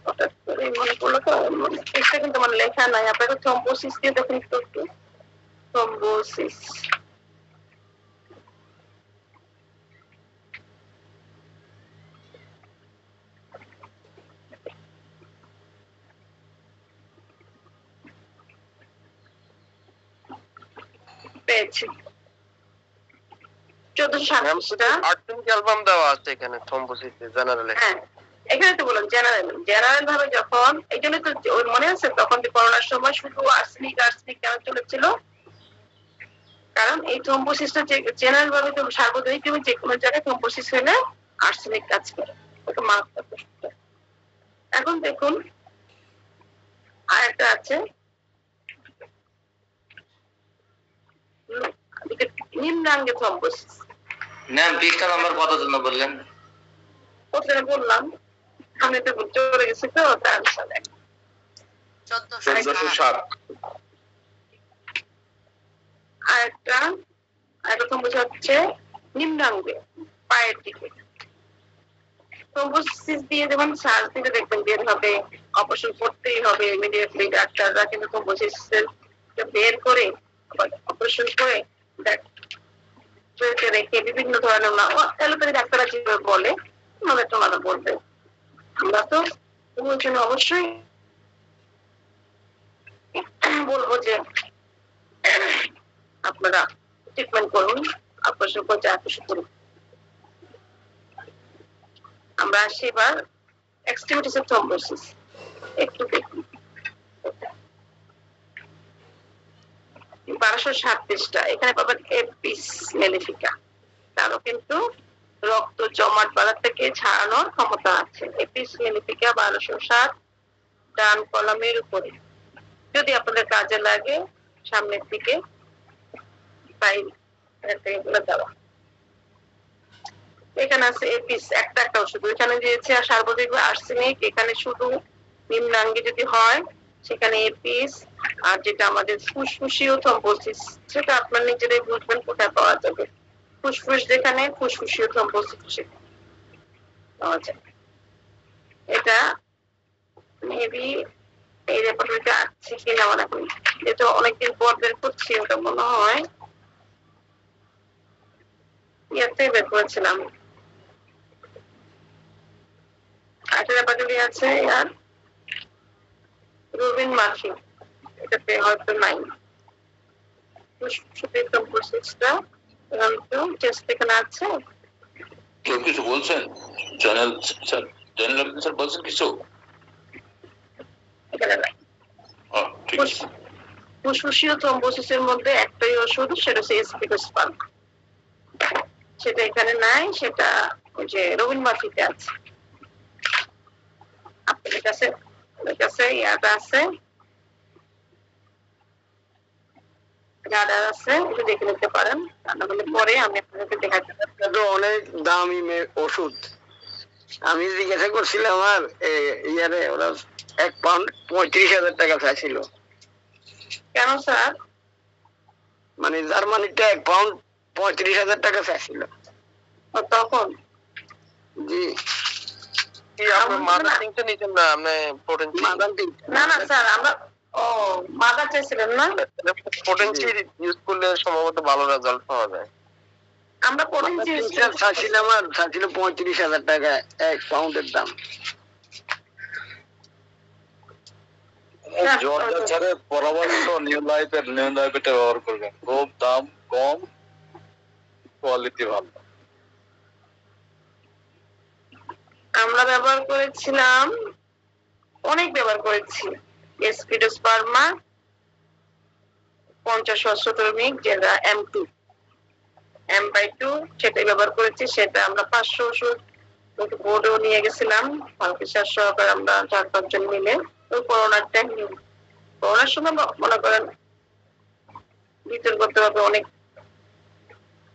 হঠাৎ করে মনে পড়লো তো, এটা কিন্তু আমার লেখা নাই, আপনাকে থ্রম্বোসিস দিয়ে দেখুন একটু, থ্রম্বোসিস পেয়েছি 1427টা অ্যালবাম দেওয়া আছে এখানে থ্রম্বোসিসে জেনারেল। হ্যাঁ, এখানে তো বললাম জেনারেল ভাবে যখন, এই জন্য তো মনে আছে তখন যে করোনার সময় শুধু আর্সেনিক কেন চলেছিল, কারণ এই থ্রম্বোসিসটা জেনারেল ভাবে তো সার্বজনীন যে কোনো জায়গায় থ্রম্বোসিস হলে আর্সেনিক কাজ করে, ওটা মারাত্মক। এখন দেখুন আরেকটা আছে নিম্নাঙ্গে থ্রম্বোসিস। ম্যাম পৃষ্ঠা নাম্বার কত জন্য বললেন? প্রথমে বললাম, আমি তো চলে গেছি তো, তার সাথে 1407 আরেকটা থ্রম্বোসিস হচ্ছে নিম্নাঙ্গে, পায়ের দিকে। থ্রম্বোসিস দিয়ে যেমন সার্চ দিতে দেখবেন বের হবে, অপারেশন করতেই হবে ইমিডিয়েটলি, ডাক্তাররা কিন্তু থ্রম্বোসিস বের করে অপারেশন করে রেখে বিভিন্ন ধরনের অ্যালোপ্যাথি ডাক্তাররা যেভাবে বলে ওনারা বলবে, আমরা তো ওর জন্য অবশ্যই বলবো যে আপনারা ট্রিটমেন্ট করুন, অপারেশন করে যা কিছু করুন। আমরা আসি এবার এক্সট্রিমিটিস অফ থ্রম্বোসিস, একটু দেখুন 1237টা, এখানে পাবেন এপিস মেলিফিকা, তারও কিন্তু রক্ত জমাট বাঁধা থেকে ছাড়ানোর ক্ষমতা আছে। এপিস মেলিফিকা 1260 ডান কলামের উপরে। যদি আপনাদের কাজে লাগে সামনের দিকে ফাইল এগুলো দেওয়া। এখানে আছে এপিস একটা একটা ওষুধ, এখানে দিয়েছে আর সার্বজনীন আর্সেনিক, এখানে শুধু নিম্নাঙ্গে যদি হয় সেখানে এপিস, আর যেটা আমাদের ফুসফুসীয় থ্রম্বোসিস সেটা আপনার নিজেরাই বুঝবেন কোথায় পাওয়া যাবে। ফুসফুস যেখানে ফুসফুসীয় থ্রম্বোসিস সেখানে পাওয়া যাবে। এটা মেবি এই রেপার্টরিতে আছে কিনা আমার এখন, এটা অনেকদিন পর বের করছি, ওটা মনে হয় ইয়াতে বের করেছিলাম। আরেকটা রেপার্টরি আছে আর রুবিন মার্ফি, এটাতে হয়তো নাই। ফুসফুসীয় থ্রম্বোসিসটা টেস্ট এখানে আছে। কেউ কিছু বলছেন? জেনারেল স্যার বলছেন কিছু? এখানে নাই। ঠিক আছে। ফুসফুসীয় থ্রম্বোসিসের মধ্যে একটাই ওষুধ, সেটা হচ্ছে এসপিডোসপান, সেটা এখানে নাই, সেটা ওই যে রবিন মার্ফিতে আছে। আপনাদের কাছে ইয়াটা আছে, রাডার আছে, একটু দেখে নিতে পারেন, তাহলে পরে আমি আপনাদেরকে দেখাতে তো অনেক দামি ওষুধ। আমি জিজ্ঞাসা করছিলাম আর ইয়ারে ওরা 1 পাউন্ড 35,000 টাকা চাইছিল। কেন স্যার? মানে জার্মানিটা 1 পাউন্ড 35,000 টাকা চাইছিল তখন। জি কি আপনি মাদারটিংটা নিতেন না? আপনি পটেনসি না না স্যার, আমরা মাদার চাইছিলেন না? পটেনসি ইউজ করলে সম্ভবত ভালো রেজাল্ট পাওয়া যায়। আমরা পটেনসি চাইছিলাম আর চাইছিল 35,000 টাকা 1 পাউন্ডের দাম। জর্জা স্যারের পরামর্শ নিউ লাইফের ব্যবহার করবেন, খুব দাম কম, কোয়ালিটি ভালো। আমরা ব্যবহার করেছিলাম, অনেক ব্যবহার করেছি, এসপিডোসপার্মা 50 যেটা M2 M/2 সেটাই ব্যবহার করেছি। সেটা আমরা 500 ওষুধ বোর্ডেও নিয়ে গেছিলাম, অফিসার সহকারে আমরা 4-5 জন মিলে। তো করোনার টাইম, করোনার সময় মনে করেন বিতরণ করতে হবে অনেক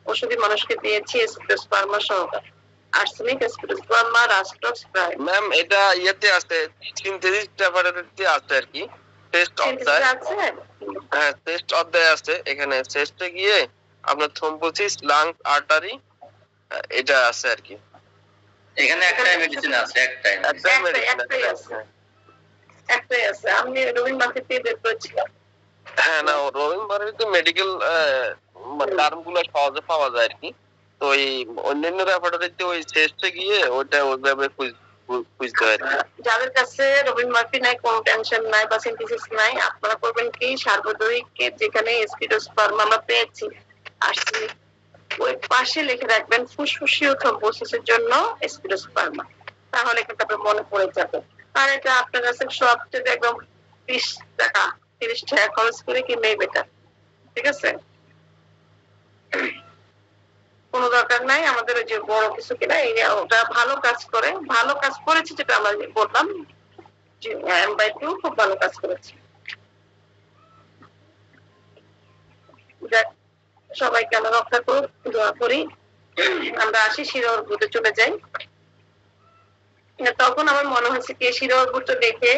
ওষুধই মানুষকে দিয়েছি, এসপিডোসপার্মা সহকারে, আর্সেনিক, এসপিডোসপার্মা, রাস্টক্স প্রায়। ম্যাম এটা ইয়েতে আছে, সিনথেসিস প্রেপারেটরতে আছে আর কি, টেস্ট অধ্যায় আছে। হ্যাঁ টেস্ট অধ্যায় আছে, এখানে টেস্টে গিয়ে আপনার থ্রম্বোসিস, লাংস, আর্টারি এটা আছে আর কি। এখানে একটাই মেডিসিন আছে, একটাই একটাই আছে। আমি রবিন মার্কেটে বের করেছিলাম। হ্যাঁ না, রবিন মার্কেটে মেডিকেল টার্ম গুলো সহজে পাওয়া যায় আর কি। তো ওই অন্যান্য রেপার্টরিতে ওই টেস্টে গিয়ে ওইটা ওইভাবে খুঁজতে হয়। যাদের কাছে রবিন মার্ফি নাই, কোনো টেনশন নাই বা সিনথেসিস নাই, আপনারা করবেন কি সার্বজনীন যেখানে এসপিডোসপার্মা আমরা পেয়েছি আর্সেনিক, ওই পাশে লিখে রাখবেন ফুসফুসীয় থ্রম্বোসিসের জন্য এসপিডোসপার্মা, তাহলে কিন্তু আপনার মনে পড়ে যাবে। আর এটা আপনার কাছে সবচেয়ে একদম 20 টাকা 30 টাকা খরচ করে কিনলেই বেটার। ঠিক আছে, কোনো দরকার নাই আমাদের ওই যে বড় কিছু কিনা, ওটা ভালো কাজ করে, ভালো কাজ করেছে, যেটা আমরা বললাম যে M/2 খুব ভালো কাজ করেছে। সবাইকে আমরা রক্ষা করুক, দোয়া করি। আমরা আসি শিরোরভূতে চলে যাই। তখন আমার মনে হয়েছে কি শিরোরভূত দেখে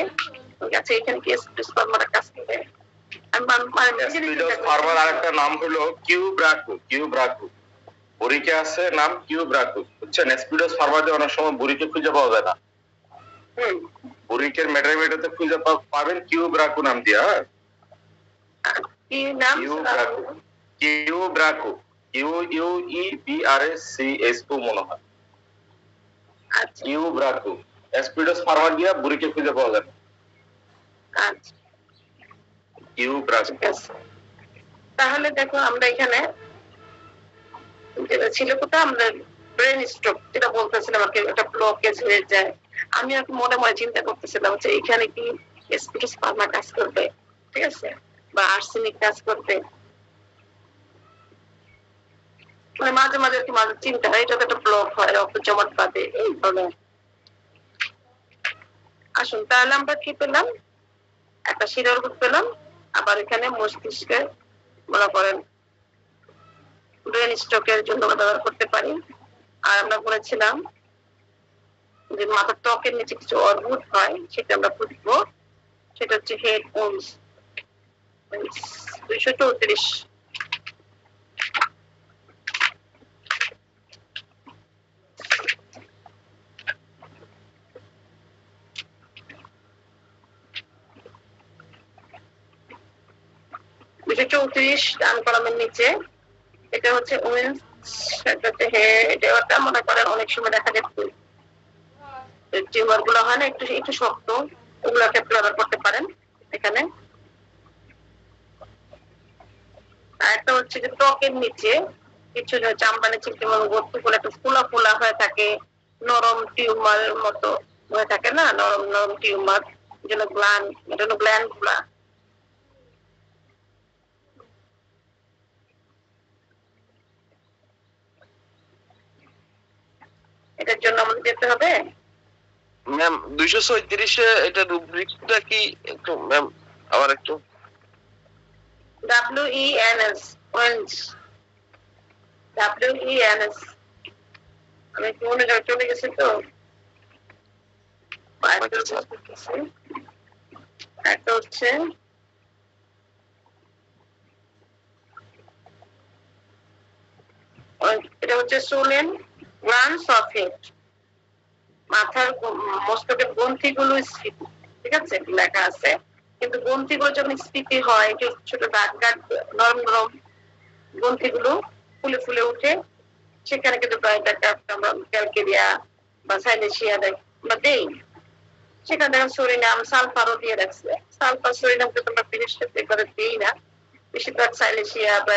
আচ্ছা এখানে কি স্পার্মাটা কাজ করে। ফার্মার আরেকটা নাম হলো কিউব্রাকু। বুরিকে আছে নাম কিউব্রাকু, বুঝছেন? এসপিডোস ফার্মাতে অনেক সময় বুরিকে খুঁজে পাওয়া যায় না, বুরিকের মেটারিমেটাতে খুঁজে পাবেন কিউব্রাকু নাম দিয়া। কি নাম? কিউব্রাকু, QUEBRACU মনে হয়। আচ্ছা, কিউব্রাকু এসপিডোস ফার্মা দিয়া বুরিকে খুঁজে পাওয়া যায় না। আচ্ছা কিউব্রাকু। তাহলে দেখো আমরা এখানে যেটা ছিল কোথায়, আমরা ব্রেন স্ট্রোক যেটা বলতেছিলাম আর কি, একটা ব্লকেজ হয়ে যায়। আমি আর মনে মনে চিন্তা করতেছিলাম যে এখানে কি এসপিডোসপার্মা কাজ করবে, ঠিক আছে, বা আর্সেনিক কাজ করবে। মানে মাঝে মাঝে একটু মাঝে চিন্তা হয় এটা তো একটা ব্লক হয়, রক্ত জমাট বাঁধে, এই ধরনের। আসুন তাহলে আমরা কি পেলাম, একটা শিরার রোগ পেলাম, আবার এখানে মস্তিষ্কে মনে করেন ব্রেন স্ট্রোকের জন্য ব্যবহার করতে পারি। আর আমরা বলেছিলাম যে মাথার ত্বকের নিচে কিছু অদ্ভুত হয়, সেটা আমরা বুঝবো, সেটা হচ্ছে হেড ওনস 234। ডান কলামের নিচে এটা হচ্ছে উমেন্স, এটা হচ্ছে এটা মনে করেন অনেক সময় দেখা যায় টিউমার গুলো হয় না একটু একটু শক্ত, ওগুলোকে ব্যবহার করতে পারেন এখানে। আর একটা হচ্ছে যে ত্বকের নিচে কিছু চামড়া নিচে বস্তুগুলো একটু ফোলা ফোলা হয়ে থাকে, নরম টিউমারের মতো হয়ে থাকে না, নরম নরম টিউমার, যেন গ্ল্যান্ড, এটা হলো গ্ল্যান্ড গুলা। এটার জন্য আমাদের যেতে হবে ম্যাম 236-এ এটা রুব্রিক্সটা কি একটু ম্যাম আবার একটু WENS ওয়েন্স, WENS। আমি কি মনে চলে গেছি তো, একটা হচ্ছে এটা হচ্ছে সোলেন গ্ল্যান্ডস অফ হেড, মাথার মস্তকের গ্রন্থিগুলো স্ফীতি, ঠিক আছে লেখা আছে, কিন্তু গ্রন্থিগুলো যখন স্ফীতি হয়, ছোট দাগ দাগ নরম নরম গ্রন্থিগুলো ফুলে ফুলে উঠে, সেখানে কিন্তু আমরা ক্যালকেরিয়া বা সাইলেশিয়া আমরা দেই, সেখানে দেখেন সোরিনাম সালফারও দিয়ে রাখছে। সালফার সোরিনামকে তোমরা বিশেষ করে দিই না, বেশিরভাগ সাইলেশিয়া বা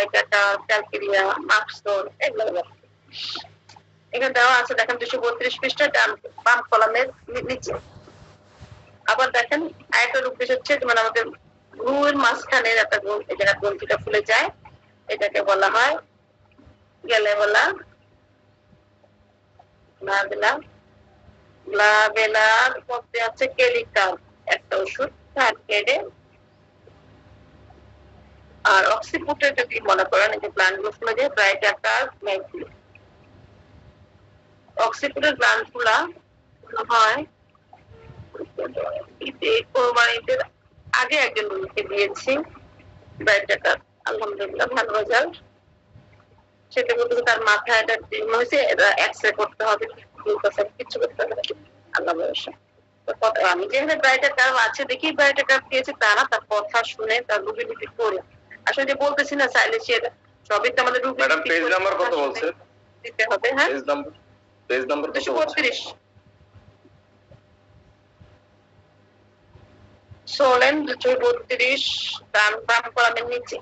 ক্যালকেরিয়া মাক্সোর এগুলো এখানে দেওয়া আছে। দেখেন 232 পৃষ্ঠা বাম কলামের নিচে। আবার দেখেন আরেকটা রূপ হচ্ছে মানে আমাদের ভ্রুর মাঝখানের একটা জায়গা গ্রন্থিটা ফুলে যায়, এটাকে বলা হয় গ্যালেবলা গ্লাবেলার মধ্যে আছে কেলিকার একটা ওষুধ থার্কেডে। আর অক্সিপুটের যদি মনে করেন এই যে প্লান্ট গুলো ফুলে যায় ব্রাইট আকার ম্যাগগুলো, অক্সিপুটের প্লান্ট গুলা হয় কোরবানিদের আগে একজন রোগীকে দিয়েছি ব্রাইট আকার, আলহামদুলিল্লাহ ভালো রেজাল্ট। সেটা বলতে তার মাথায় একটা টিউমার হয়েছে, এটা এক্সরে করতে হবে, কিছু করতে হবে আল্লাহ ভরসা। আমি যেখানে ব্রাইটার কার্ভ আছে দেখি ব্রাইটার কার্ভ দিয়েছে, তারা তার কথা শুনে তার রুগী লিপি করে আসলে যে বলতেছি না সাইলেশিয়া সবই তো আমাদের রুগী ম্যাডাম পেজ নাম্বার কত বলছে দিতে হবে। হ্যাঁ পেজ নাম্বার 232 সোলেন 232 বাম কলামের নিচে,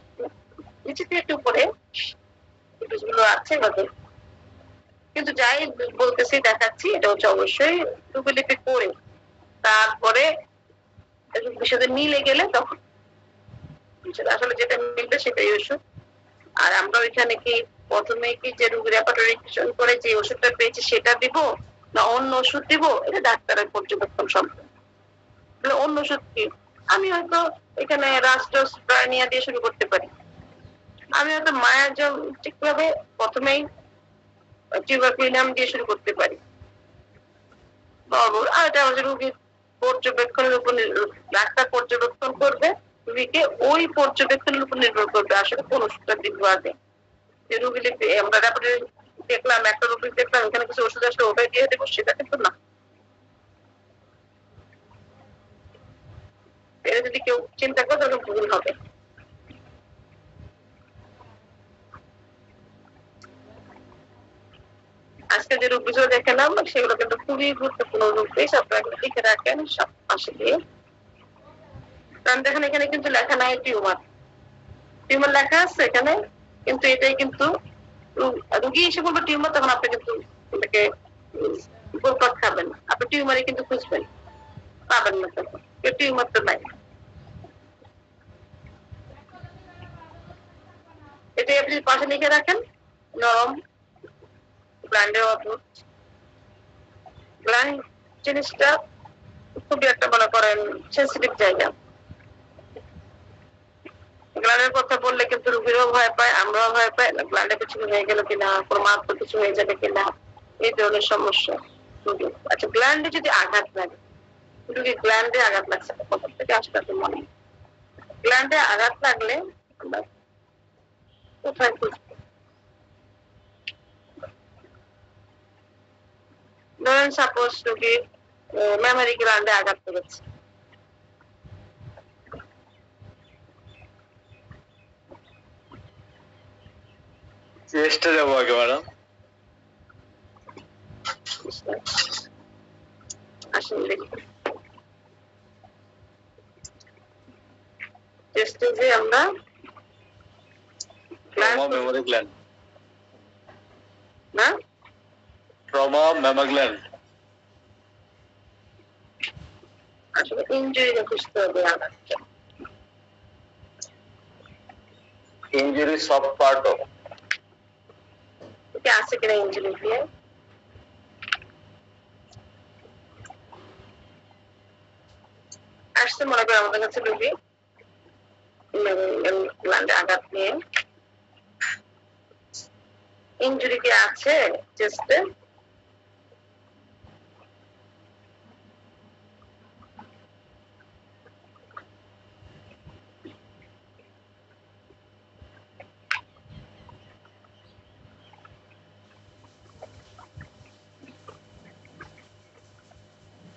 নিচে থেকে একটু উপরে গুলো আছে আমাদের, কিন্তু যাই বলতেছি দেখাচ্ছি এটা হচ্ছে অবশ্যই রুগীলিপি করে তারপরে বিষয়টা মিলে গেলে তখন আসলে যেটা মিলবে সেটাই ওষুধ। আর আমরা ওইখানে কি প্রথমে কি যে রোগীর রেপার্টরিকেশন করে যে ওষুধটা পেয়েছি সেটা দিব না অন্য ওষুধ দিব, এটা ডাক্তারের পর্যবেক্ষণ সম্পূর্ণ। অন্য ওষুধ কি আমি হয়তো এখানে রাস্ট্রোস্প্রানিয়া দিয়ে শুরু করতে পারি, আমি হয়তো মায়াজল ঠিকভাবে প্রথমেই টিউবারকুলিনাম দিয়ে শুরু করতে পারি, আর এটা আমাদের রোগীর পর্যবেক্ষণের উপর ডাক্তার পর্যবেক্ষণ করবে রোগীকে, ওই পর্যবেক্ষণের উপর নির্ভর করবে আসলে কোন ওষুধটা দিব আগে। যে রোগী আমরা র্যাপিডে দেখলাম একটা রোগী দেখলাম এখানে কিছু ওষুধ আসলে ওটাই দিয়ে দেবো সেটা কিন্তু না। এটা যদি কেউ চিন্তা করে তাহলে ভুল হবে। আজকে যে রোগগুলো দেখালাম সেগুলো কিন্তু খুবই গুরুত্বপূর্ণ রোগ, আপনারা লিখে রাখেন সব পাশে দিয়ে। কারণ দেখেন এখানে কিন্তু লেখা নাই টিউমার, টিউমার লেখা আছে এখানে, কিন্তু এটাই কিন্তু রোগী এসে বলবে টিউমার, তখন আপনি কিন্তু এটাকে গোলপাট খাবেন, আপনি টিউমারে কিন্তু খুঁজবেন পাবেন না, তখন টিউমার তো নাই। এটাই আপনি পাশে লিখে রাখেন নরম, গ্ল্যান্ডের অদ্ভুত। গ্ল্যান্ড জিনিসটা খুবই একটা মনে করেন সেন্সিটিভ জায়গা। গ্ল্যান্ডের কথা বললে কিন্তু রুগীরাও ভয় পায়, আমরাও ভয় পাই, গ্ল্যান্ডে কিছু হয়ে গেল কিনা, কোনো মারাত্মক কিছু হয়ে যাবে কিনা, এই ধরনের সমস্যা। আচ্ছা, গ্ল্যান্ডে যদি আঘাত লাগে, রুগী গ্ল্যান্ডে আঘাত লাগছে, কখন থেকে আসলে মনে গ্ল্যান্ডে আঘাত লাগলে আমরা কোথায় খুঁজবো? ধরেন সাপোজ রুগী মেমোরি গ্ল্যান্ডে আঘাত করেছে, চেষ্টা যাবো আগে ম্যাডাম। আসেন দেখি চেষ্টা যে আমরা মেমোরি গ্ল্যান্ড, না ট্রমা মেমা গ্ল্যান্ড। আসলে ইনজুরিটা খুঁজতে হবে আঘাতটা। ইনজুরি সব পার্ট অফ এটা আছে কিনা ইনজুরি দিয়ে আসছে মনে করি আমাদের কাছে রুগী গ্ল্যান্ডে আঘাত নিয়ে। ইনজুরি কি আছে চেস্টে?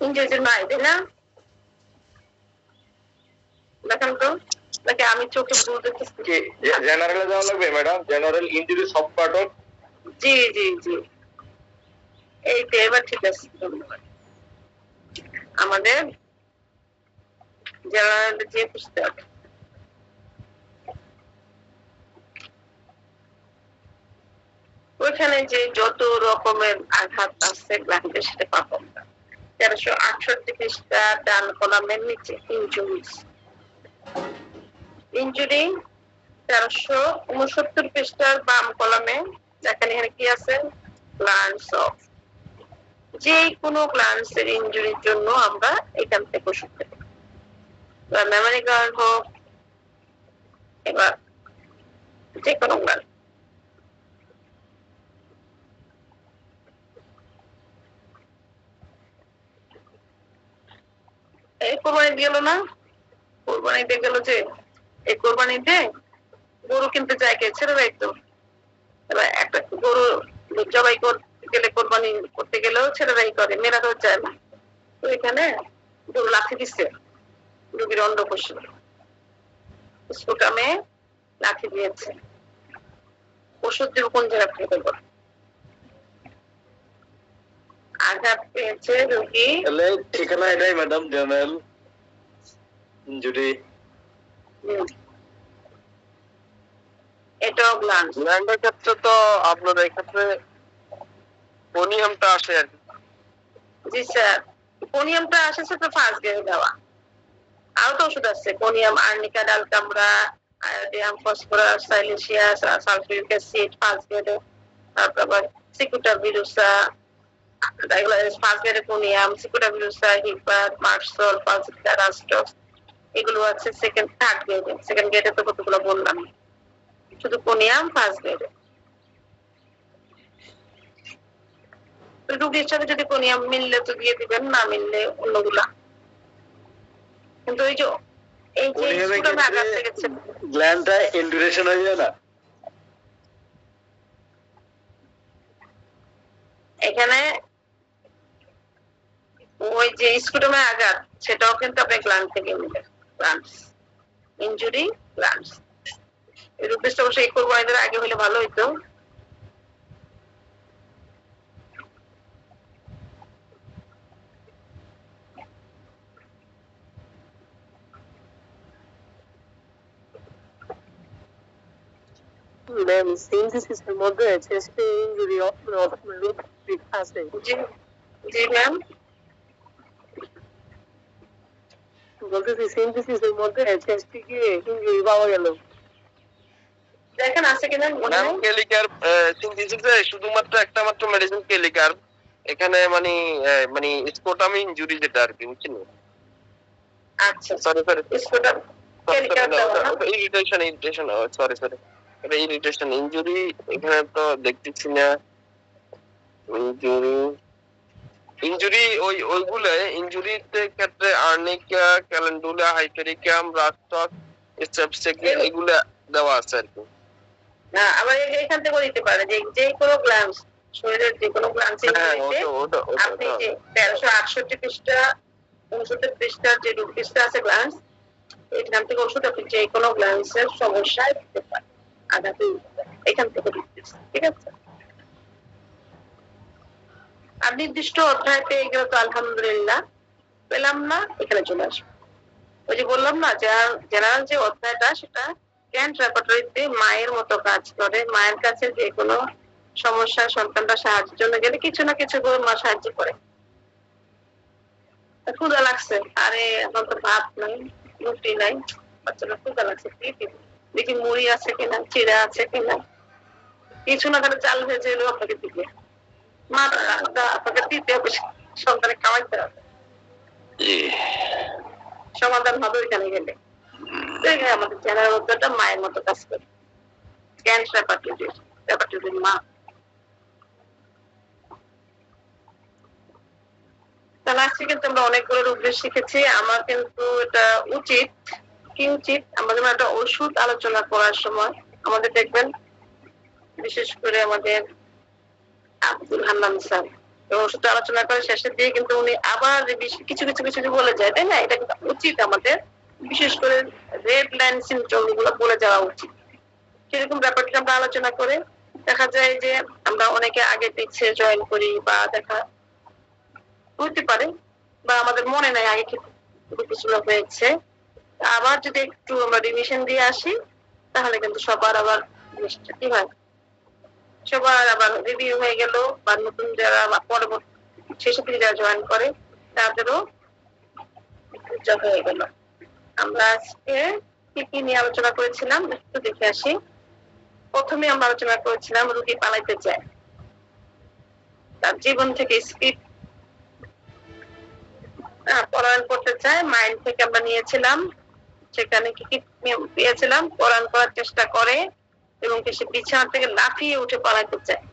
ইনজুরি নাই, তাই না? দেখেন তো, নাকি আমি চোখে ভুল দেখতেছি? জেনারেলে যাওয়া লাগবে ম্যাডাম, জেনারেল ইনজুরি সব পার্ট অফ। জি জি জি, এই তো এবার ঠিক আছে। ধন্যবাদ। আমাদের জেনারেল যে বুঝতে হবে, ওইখানে যে যত রকমের আঘাত আছে গ্ল্যান্ডে সেটা পাবো না। 1368 পৃষ্ঠা ডান কলামের নিচে ইনজুরিজ, ইনজুরি 1369 পৃষ্ঠার বাম কলামে দেখেন এখানে কি আছে, গ্ল্যান্ডস অফ। যে কোনো গ্ল্যান্ডসের ইনজুরির জন্য আমরা এখান থেকে ওষুধ দেব, মেমোরি গ্ল্যান্ড হোক, এবার যে কোনো গ্ল্যান্ড। এই কোরবানি গেল না, কোরবানিতে গেল যে এই কোরবানিতে গরু কিনতে যায় কে? ছেড়ে রাখতো। এবার একটা গরু জবাই করতে গেলে, কোরবানি করতে গেলেও ছেলেরাই করে, মেয়েরা তো যায় না। তো এখানে গরু লাথি দিচ্ছে রুগীর অন্ডকোষে, স্পুটামে লাথি দিয়েছে। ওষুধ দিব কোন জায়গা থেকে দেবো? আঘাত পেয়েছে রুগী, ঠিকানা এটাই ম্যাডাম, জেনারেল ইনজুরি। এটাও গ্ল্যান্ড। গ্ল্যান্ডের ক্ষেত্রে তো আপনার এক্ষেত্রে কোনিয়ামটা আসে আর কি। জি স্যার, কোনিয়ামটা আসছে তো ফার্স্ট গ্রেডে দেওয়া। আরো তো ওষুধ আছে, conium, arnica, dulcamara, iodium, phosphorus, সাইলেশিয়াস, সালফিউরিক অ্যাসিড ফার্স্ট গ্রেডে, তারপর আবার সিকুটাভিরুসা, এগুলো ফার্স্ট গ্রেডে কোনিয়াম, সিকুটাভিরুসা, হিপার, মার্সল, ফালসিফিকা, রাস্টক্স, এগুলো আছে সেকেন্ড থার্ড গ্রেডে। সেকেন্ড গ্রেডে তো কতগুলো বললাম, শুধু কোনিয়াম ফার্স্ট গ্রেডে। রুগীর সাথে যদি কোনিয়াম মিললে তো দিয়ে দিবেন, না মিললে অন্যগুলা। কিন্তু ওই যে এই যে স্পুটামে আঘাত লেগেছে, গ্ল্যান্ডটা ইন্ডুরেশন হয়ে যায় না এখানে ওই যে স্পুটামে আঘাত, সেটাও কিন্তু আপনি গ্ল্যান্ড থেকে মিলে, গ্ল্যান্ডস ইনজুরি, গ্ল্যান্ডস। এই রূপেশটা অবশ্যই এই কোরবানিদের আগে হলে ভালো হইতো। ম্যাম সিনথেসিসের মধ্যে চেস্ট ইনজুরি আছে। জি জি ম্যাম, বলতেছি সিনথেসিসের মধ্যে চেস্টে গিয়ে ইনজুরি পাওয়া গেল। দেখেন আছে কিনা মনে ম্যাম নেই। কেলিকার সিনথেসিসে শুধুমাত্র একটা মাত্র মেডিসিন কেলিকার, এখানে মানে স্কোটাম ইনজুরি যেটা আর কি, বুঝছেন? আচ্ছা সরি স্কুটার কেলিকার দেওয়া না। ইরিটেশন সরি এটা ইরিটেশন ইনজুরি, এখানে তো দেখতেছি না ইনজুরি ওইগুলো ইনজুরিতে ক্ষেত্রে আর্নিকা, ক্যালেন্ডুলা, হাইপেরিকাম, রাস্টক, স্টেপসেক এগুলো দেওয়া আছে আর কি। না আবার এখান থেকে দিতে পারে যে কোনো গ্ল্যান্স, শরীরের যে কোনো গ্ল্যান্স আপনি যে 1368 পৃষ্ঠা 69 পৃষ্ঠার যে পৃষ্ঠা আছে গ্ল্যান্স, এখান থেকে ওষুধ আপনি যে কোনো গ্ল্যান্সের সমস্যায় দিতে পারেন। আঘাতে এখান থেকে দিতেছে, ঠিক আছে। আর নির্দিষ্ট অধ্যায় পেয়ে গেলে তো আলহামদুলিল্লাহ, পেলাম না এখানে চলে আসবো। ওই যে বললাম না জেনারেল যে অধ্যায়টা সেটা ক্যান্ট রেপার্টরিতে মায়ের মতো কাজ করে। মায়ের কাছে যে কোনো সমস্যা সন্তানরা সাহায্যের জন্য গেলে কিছু না কিছু করে মা সাহায্য করে। ক্ষুধা লাগছে, আরে এখন তো ভাত নাই, রুটি নাই, বাচ্চারা ক্ষুধা লাগছে, দেখি মুড়ি আছে কিনা, চিড়া আছে কিনা, কিছু না করে চাল ভেজে এলেও আপনাকে দিবে। মা আপনাকে দিতে হবে, সন্তানে খাওয়াইতে হবে, সমাধান হবে ওইখানে গেলে। আমাদের জেনারেল অধ্যায়টা মায়ের মতো কাজ করে, ক্যান্ট রেপার্টরির মা। তাহলে আজকে কিন্তু আমরা অনেকগুলো রূপ শিখেছি। আমার কিন্তু এটা উচিত কি উচিত, আমাদের একটা ওষুধ আলোচনা করার সময় আমাদের দেখবেন বিশেষ করে আমাদের আব্দুল হান্নান স্যার ওষুধ আলোচনা করে শেষের দিয়ে কিন্তু উনি আবার কিছু কিছু কিছু বলে যায়, তাই না? এটা কিন্তু উচিত আমাদের, বিশেষ করে রেড লাইন সিনড্রোম গুলো বলে যাওয়া উচিত। সেরকম ব্যাপারটা আমরা আলোচনা করে দেখা যায় যে আমরা অনেকে আগে পিছিয়ে জয়েন করি বা দেখা হতে পারে বা আমাদের মনে নাই আগে কিছু হয়েছে। আবার যদি একটু আমরা রিভিশন দিয়ে আসি তাহলে কিন্তু সবার আবার জিনিসটা কি হয়, সবার আবার রিভিউ হয়ে গেল বা নতুন যারা পরবর্তী শেষের দিকে যারা জয়েন করে তাদেরও হয়ে গেল। আমরা আজকে কি কি নিয়ে আলোচনা করেছিলাম একটু দেখে আসি। প্রথমে আমরা আলোচনা করেছিলাম রুগী পালাইতে চায়, তার জীবন থেকে স্পিড পলায়ন করতে চায়। মাইন্ড থেকে আমরা নিয়েছিলাম সেখানে কি কি পেয়েছিলাম, পলায়ন করার চেষ্টা করে এবং সে বিছানা থেকে লাফিয়ে উঠে পালাতে চায়,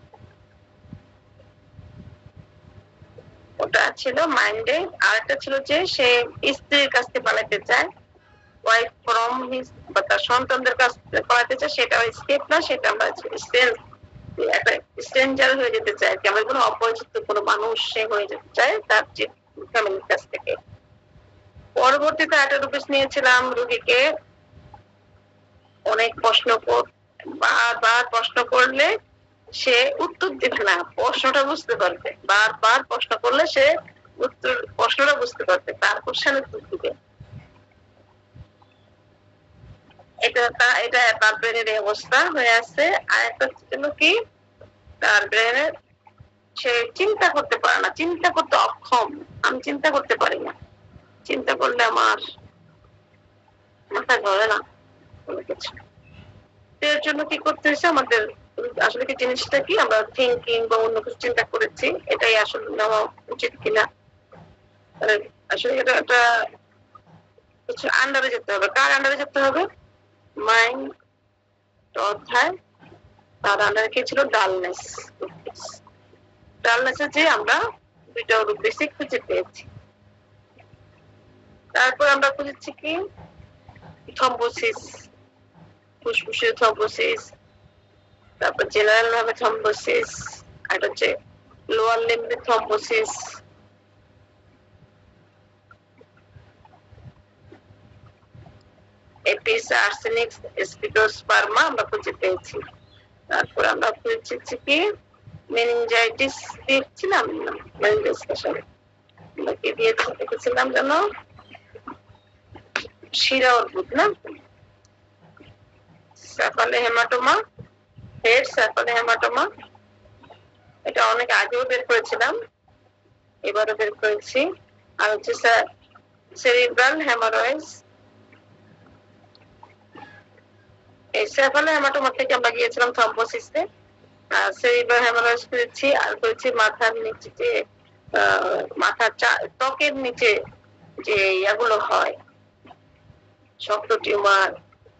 ওটা ছিল মাইন্ডে। আর একটা ছিল যে সে স্ত্রীর কাছ থেকে পালাতে চায়, ওয়াইফ ফ্রম হিজ বা তার সন্তানদের কাছ থেকে পালাতে চায়, সেটা স্কেপ না, সেটা আমরা একটা স্ট্রেঞ্জার হয়ে যেতে চায়, কেমন কোনো অপরিচিত কোনো মানুষ সে হয়ে যেতে চায় তার যে ফ্যামিলির কাছ থেকে। পরবর্তীতে একটা রূপ নিয়েছিলাম রুগীকে অনেক প্রশ্ন বারবার প্রশ্ন করলে সে উত্তর দিবে না, প্রশ্নটা বুঝতে পারবে, বারবার প্রশ্ন করলে সে প্রশ্নটা বুঝতে পারবে, তারপর সে উত্তর দিবে। এটা তার ব্রেনের অবস্থা হয়ে আছে। আর একটা ছিল কি, তার ব্রেনের সে চিন্তা করতে পারে না, চিন্তা করতে অক্ষম। আমি চিন্তা করতে পারি না, চিন্তা করলে আমার মাথা ধরে না কোনো কিছু। এর জন্য কি করতে হয়েছে আমাদের, আসলে কি জিনিসটা কি আমরা থিঙ্কিং বা অন্য কিছু চিন্তা করেছি, এটাই আসলে নেওয়া উচিত কিনা। আসলে এটা একটা কিছু আন্ডারে যেতে হবে। কার আন্ডারে যেতে হবে? মাইন্ড অধ্যায়, তার আন্ডারে কি ছিল? ডালনেস। ডালনেসে যে আমরা দুইটা রূপ বেশি খুঁজে পেয়েছি। তারপর আমরা খুঁজেছি কি থ্রম্বোসিস, ফুসফুসে থ্রম্বোসিস, তারপর জেনারেল ভাবে থ্রম্বোসিস, আর হচ্ছে লোয়ার লিম্বে থ্রম্বোসিস। এপিস আর্সেনিক স্পিডোস্পার্মা আমরা খুঁজে পেয়েছি। তারপর আমরা খুঁজেছি কি মেনিনজাইটিস দিয়েছিলাম, আমরা কি দিয়েছি দেখেছিলাম যেন শিরা অদ্ভুত না, স্যাফালে হেমাটোমা, হেড স্যাফালে হেমাটোমা, এটা অনেক আগেও বের করেছিলাম, এবারও বের করেছি। আর হচ্ছে সেরিব্রাল হেমারয়েডস, এই সেফালে হেমাটোমা থেকে আমরা গিয়েছিলাম থ্রম্বোসিসে, সেরিব্রাল হেমারাইজ করেছি, আর করেছি মাথার নিচে যে মাথার ত্বকের নিচে যে ইয়াগুলো হয় শক্ত টিউমার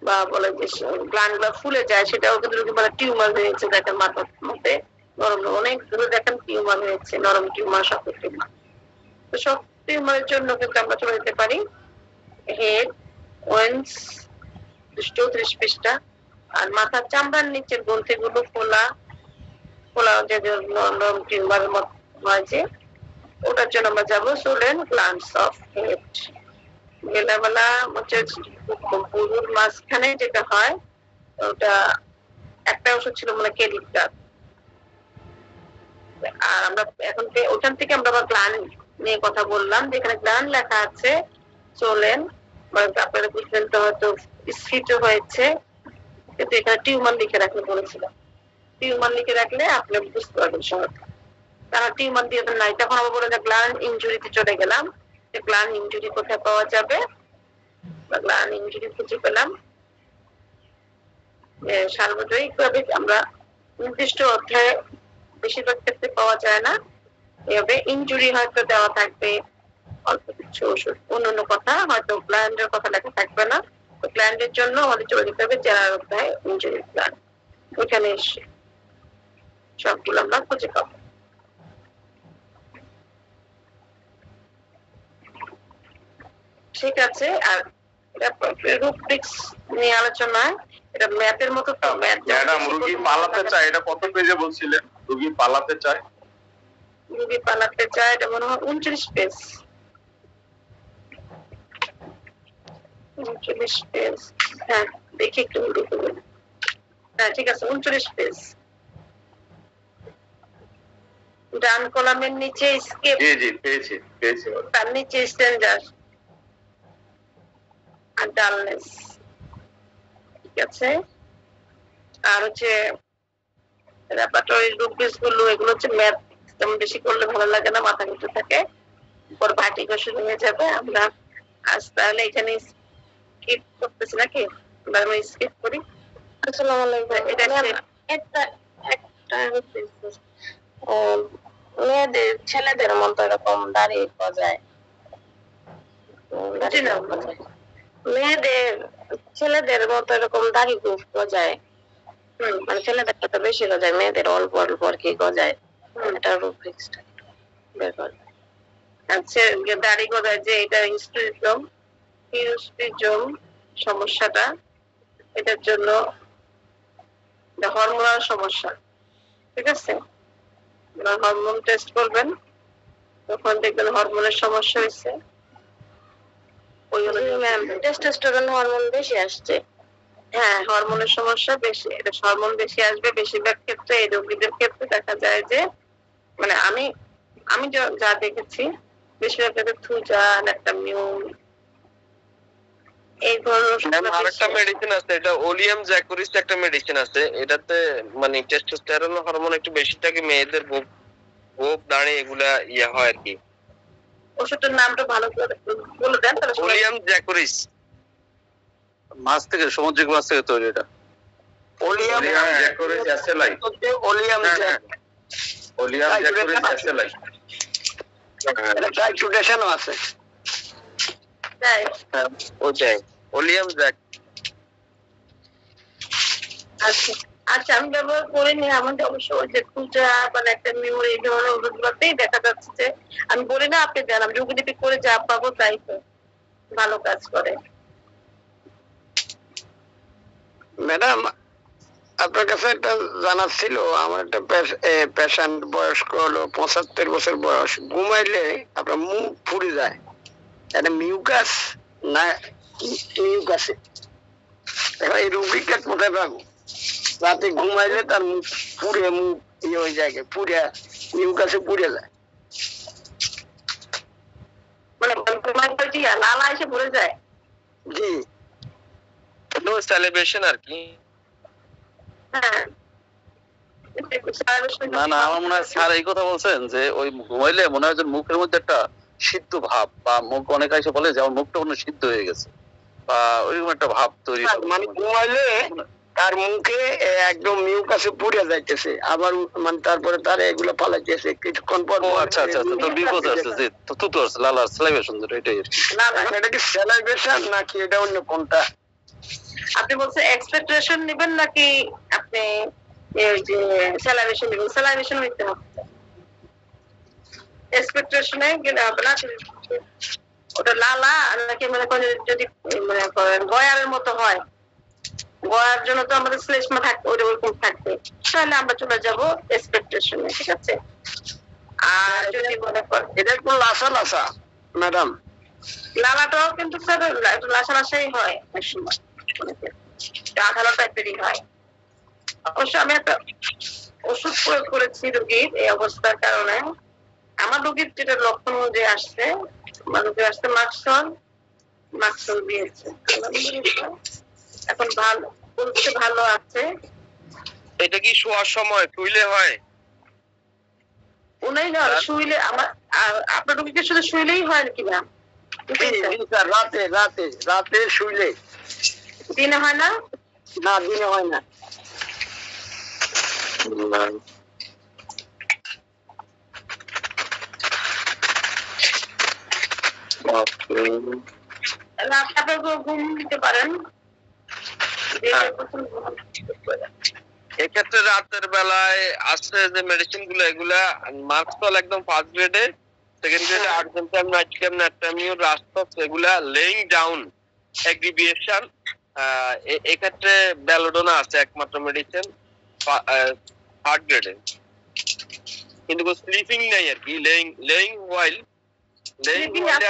বা বলে যে গ্ল্যান্ড গুলো ফুলে যায়, সেটাও কিন্তু মানে টিউমার হয়েছে দেখেন মাথার মধ্যে নরম অনেক দূরে দেখেন টিউমার হয়েছে, নরম টিউমার, শক্ত টিউমার। তো শক্ত টিউমারের জন্য কিন্তু আমরা চলে যেতে পারি হেড ওয়েন্স 34 পৃষ্ঠা। আর মাথার চামড়ার নিচের গ্রন্থিগুলো ফোলা ফোলা যে নরম টিউমারের মতো হয় যে, ওটার জন্য আমরা যাবো সোলেন গ্ল্যান্ডস অফ হেড। বেলাবেলা হচ্ছে পুরুর মাঝখানে যেটা হয় ওটা একটা ওষুধ ছিল মানে কেলিপ্টার। আর আমরা এখন ওখান থেকে আমরা আবার গ্ল্যান্ড নিয়ে কথা বললাম, যেখানে গ্ল্যান্ড লেখা আছে সোলেন, আপনারা বুঝবেন তো হয়তো স্ফীত হয়েছে, কিন্তু এখানে টিউমার লিখে রাখলে বলেছিলাম। টিউমার লিখে রাখলে আপনি বুঝতে পারবেন সহজ। তারা টিউমার দিয়ে নাই, তখন আমরা বলে যে গ্ল্যান্ড ইনজুরিতে চলে গেলাম, যে গ্ল্যান্ড ইনজুরি কোথায় পাওয়া যাবে, গ্ল্যান্ড ইনজুরি খুঁজে পেলাম। সার্বজয়িকভাবে আমরা নির্দিষ্ট অধ্যায়ে বেশিরভাগ ক্ষেত্রে পাওয়া যায় না, এভাবে ইনজুরি হয়তো দেওয়া থাকবে অল্প কিছু ওষুধ, অন্যান্য কথা হয়তো গ্ল্যান্ডের কথা লেখা থাকবে না। তো গ্ল্যান্ডের জন্য আমাদের চলে যেতে হবে জেনারেল অধ্যায়ে ইনজুরি গ্ল্যান্ড, ওইখানে সবগুলো আমরা খুঁজে পাবো। ঠিক আছে। আর রুব্রিক্স নিয়ে আলোচনায় এটা ম্যাথের মতো, তো ম্যাথ ম্যাডাম রোগী পালাতে চায়, এটা কত পেজে বলছিলেন? রোগী পালাতে চায়, রুগী পালাতে চায়, এটা মনে হয় 29 পেজ। 29 পেজ, হ্যাঁ দেখি একটু লিখে বলি। হ্যাঁ ঠিক আছে, 29 পেজ। ডান কলামের নিচে স্কেপ, জি জি পেয়েছি পেয়েছি। তার নিচে স্ট্রেঞ্জার আর ডালনেস, ঠিক আছে। আর হচ্ছে রেপার্টরি রুব্রিক্স গুলো, এগুলো হচ্ছে ম্যাথ তেমন বেশি করলে ভালো লাগে না, মাথা কিছু থাকে, পর ভার্টিগো শুরু হয়ে যাবে। আমরা আজ তাহলে এখানে স্কিপ করতেছি নাকি, আমরা স্কিপ করি। আসসালামু আলাইকুম। এটা একটা একটা মেয়েদের ছেলেদের মতো এরকম দাড়ি গজায়, মেয়েদের ছেলেদের মতো এরকম দাড়ি গজায়, মানে ছেলেদের তো বেশি গজায়, মেয়েদের অল্প অল্প আর কি গজায়। এটা রুব্রিক্সটা বের করে। আচ্ছা, দাড়ি গজায় যে এটা হিস্ট্রিজম সমস্যাটা, এটার জন্য হরমোনাল সমস্যা, ঠিক আছে। হরমোন টেস্ট করবেন, তখন দেখবেন হরমোনের সমস্যা হয়েছে, ওই অনুযায়ী টেস্টোস্টেরন হরমোন বেশি আসছে। হ্যাঁ, হরমোনের সমস্যা বেশি, এটা হরমোন বেশি আসবে বেশিরভাগ ক্ষেত্রে। এই রোগীদের ক্ষেত্রে দেখা যায় যে, মানে আমি যা দেখেছি বেশিরভাগ ক্ষেত্রে থুজান, একটা মিউন, এই ধরনের আরেকটা মেডিসিন আছে, এটা ওলিয়াম জ্যাকুরিস একটা মেডিসিন আছে, এটাতে মানে টেস্টোস্টেরন হরমোন একটু বেশি থাকে, মেয়েদের গোপ দাঁড়িয়ে এগুলা ইয়ে হয় আর কি। ওষুধটার নামটা ভালো করে বলে দেন তাহলে। ওলিয়াম জ্যাকুরিস, মাছ থেকে, সামুদ্রিক মাছ থেকে তৈরি এটা। ওলিয়াম জ্যাকুরিস অ্যাসেলাই, ওলিয়াম ওলিয়াম জ্যাকুরিস অ্যাসেলাই, এটা ট্রাইটুডেশনও আছে। ওইটাই ওলিয়াম জ্যাক। আচ্ছা আচ্ছা, আমি ব্যবহার করিনি, আমাদের অবশ্য ওই যে পূজা মানে একটা মিউর এই ধরনের ওষুধগুলোতেই দেখা যাচ্ছে যে, আমি বলি না আপনি দেন, আমি রোগীলিপি করে যা পাবো তাই তো ভালো কাজ করে। ম্যাডাম আপনার কাছে একটা জানার ছিল, আমার একটা পেশেন্ট বয়স্ক হলো 75 বছর বয়স, ঘুমাইলে আপনার মুখ ফুলে যায়, এটা মিউকাস না মিউকাসে, এখন এই রুগীটা কোথায় পাবো? রাতে ঘুমাইলে তার মুখ পুড়ে, মুখ ইয়ে হয়ে যায়, পুড়ে মিউকাসে পুড়ে যায়, মানে লালা এসে ভরে যায়। জি নো সেলিব্রেশন আর কি। হ্যাঁ, না না, আমার মনে হয় স্যার এই কথা বলছেন যে ওই ঘুমাইলে মনে হয় যে মুখের মধ্যে একটা সিদ্ধ ভাব, বা মুখ অনেকে এসে বলে যে আমার মুখটা মনে সিদ্ধ হয়ে গেছে, বা ওইরকম একটা ভাব তৈরি হয়। মানে ঘুমাইলে তার মুখে একদম মিউকাসে পুড়ে যাইতেছে, আবার মানে তারপরে তার এগুলো পালাইতেছে কিছুক্ষণ পর। ও আচ্ছা আচ্ছা, তো বিপদ আছে যে তো আছে লালা স্যালাইভেশন, এটাই না না, এটা কি স্যালাইভেশন নাকি এটা অন্য কোনটা? আপনি বলছেন এক্সপেক্টেশন নেবেন নাকি আপনি এই যে স্যালাইভেশন নেবেন? স্যালাইভেশন নিতে হবে, এক্সপেক্টেশনে গেলে হবে না। ওটা লালা নাকি মনে করেন যদি মনে করেন গয়ারের মতো হয়, গয়ার জন্য তো আমাদের শ্লেষ্মা থাকবে, ওরকম থাকবে, তাহলে আমরা চলে যাব এক্সপেক্টেশনে, ঠিক আছে? আর যদি মনে করেন এটা একটু লাসা লাসা ম্যাডাম, লালাটাও কিন্তু স্যার একটু লাসা লাসাই হয় অনেক সময়, আঠালো টাইপেরই হয়। অবশ্য আমি একটা ওষুধ প্রয়োগ করেছি রোগীর এই অবস্থার কারণে। আমার রোগীর যেটা লক্ষণ অনুযায়ী আসছে, আমার রোগী আসছে মাক্সল দিয়েছে, এখন ভালো বলছে, ভালো আছে। এটা কি শোয়ার সময় শুইলে হয়? উনি না শুইলে, আমার আপনার রোগীকে শুধু শুইলেই হয় নাকি না? রাতে রাতে রাতে শুইলে, দিনে হয় না? না দিনে হয় না। আপনার ঘুম দিতে পারেন। এক্ষেত্রে রাতের বেলায় আছে যে মেডিসিন গুলো, এগুলা মার্কসল একদম ফার্স্ট গ্রেডে, সেকেন্ড গ্রেডে আর্জেন্টাম, নাইট্রিকাম, নাট্রামিউর, রাস্টক্স, এগুলা লেইং ডাউন অ্যাগ্রিভিয়েশন। এক্ষেত্রে বেলোডোনা আছে একমাত্র মেডিসিন থার্ড গ্রেডে, কিন্তু স্লিপিং নেই আর কি। লেইং ওয়াইল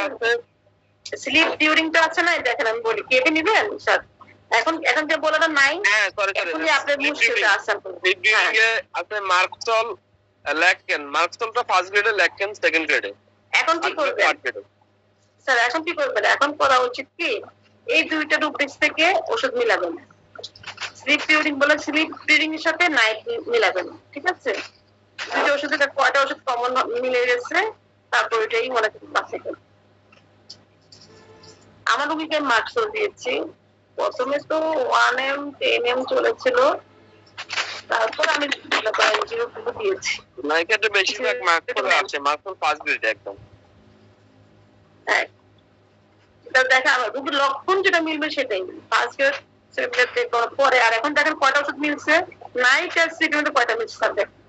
আছে, স্লিপ ডিউরিংটা আছে না? দেখেন আমি বলি, কেটে নিবেন স্যার, এখন যে বলাটা নাই। হ্যাঁ সরি আপনার মুশকিলটা আছে। স্লিপ ডিউরিং এ আছে মার্কসল, ল্যাককেন। মার্কসলটা ফার্স্ট গ্রেডে, ল্যাককেন সেকেন্ড গ্রেডে। এখন কি করবেন স্যার? এখন কি করবেন? এখন করা উচিত কি, এই দুইটা রুব্রিক্স থেকে ওষুধ মিলাবেন। স্লিপ ডিউরিং বলে স্লিপ ডিউরিং এর সাথে নাইট মিলাবেন, ঠিক আছে? দুইটা ওষুধের কয়টা ওষুধ কমন মিলে গেছে, তারপর ওইটাই মনে পাচ্ছে। আমার রোগীকে মার্কসল দিয়েছি, প্রথমে তো 1M 10M চলেছিল, তারপর আমি 0.02 দিয়েছি। না, এক্ষেত্রে বেশিরভাগ মার্কসল আছে, মার্কসল ফার্স্ট গ্রেড একদম। হ্যাঁ, দেখা আমার রোগীর লক্ষণ যেটা মিলবে সেটাই ফার্স্ট গ্রেড, সেকেন্ড গ্রেড পরে। আর এখন দেখেন কয়টা ওষুধ মিলছে, নাইট আর সেকেন্ডে কয়টা মিলছে স্যার দেখেন।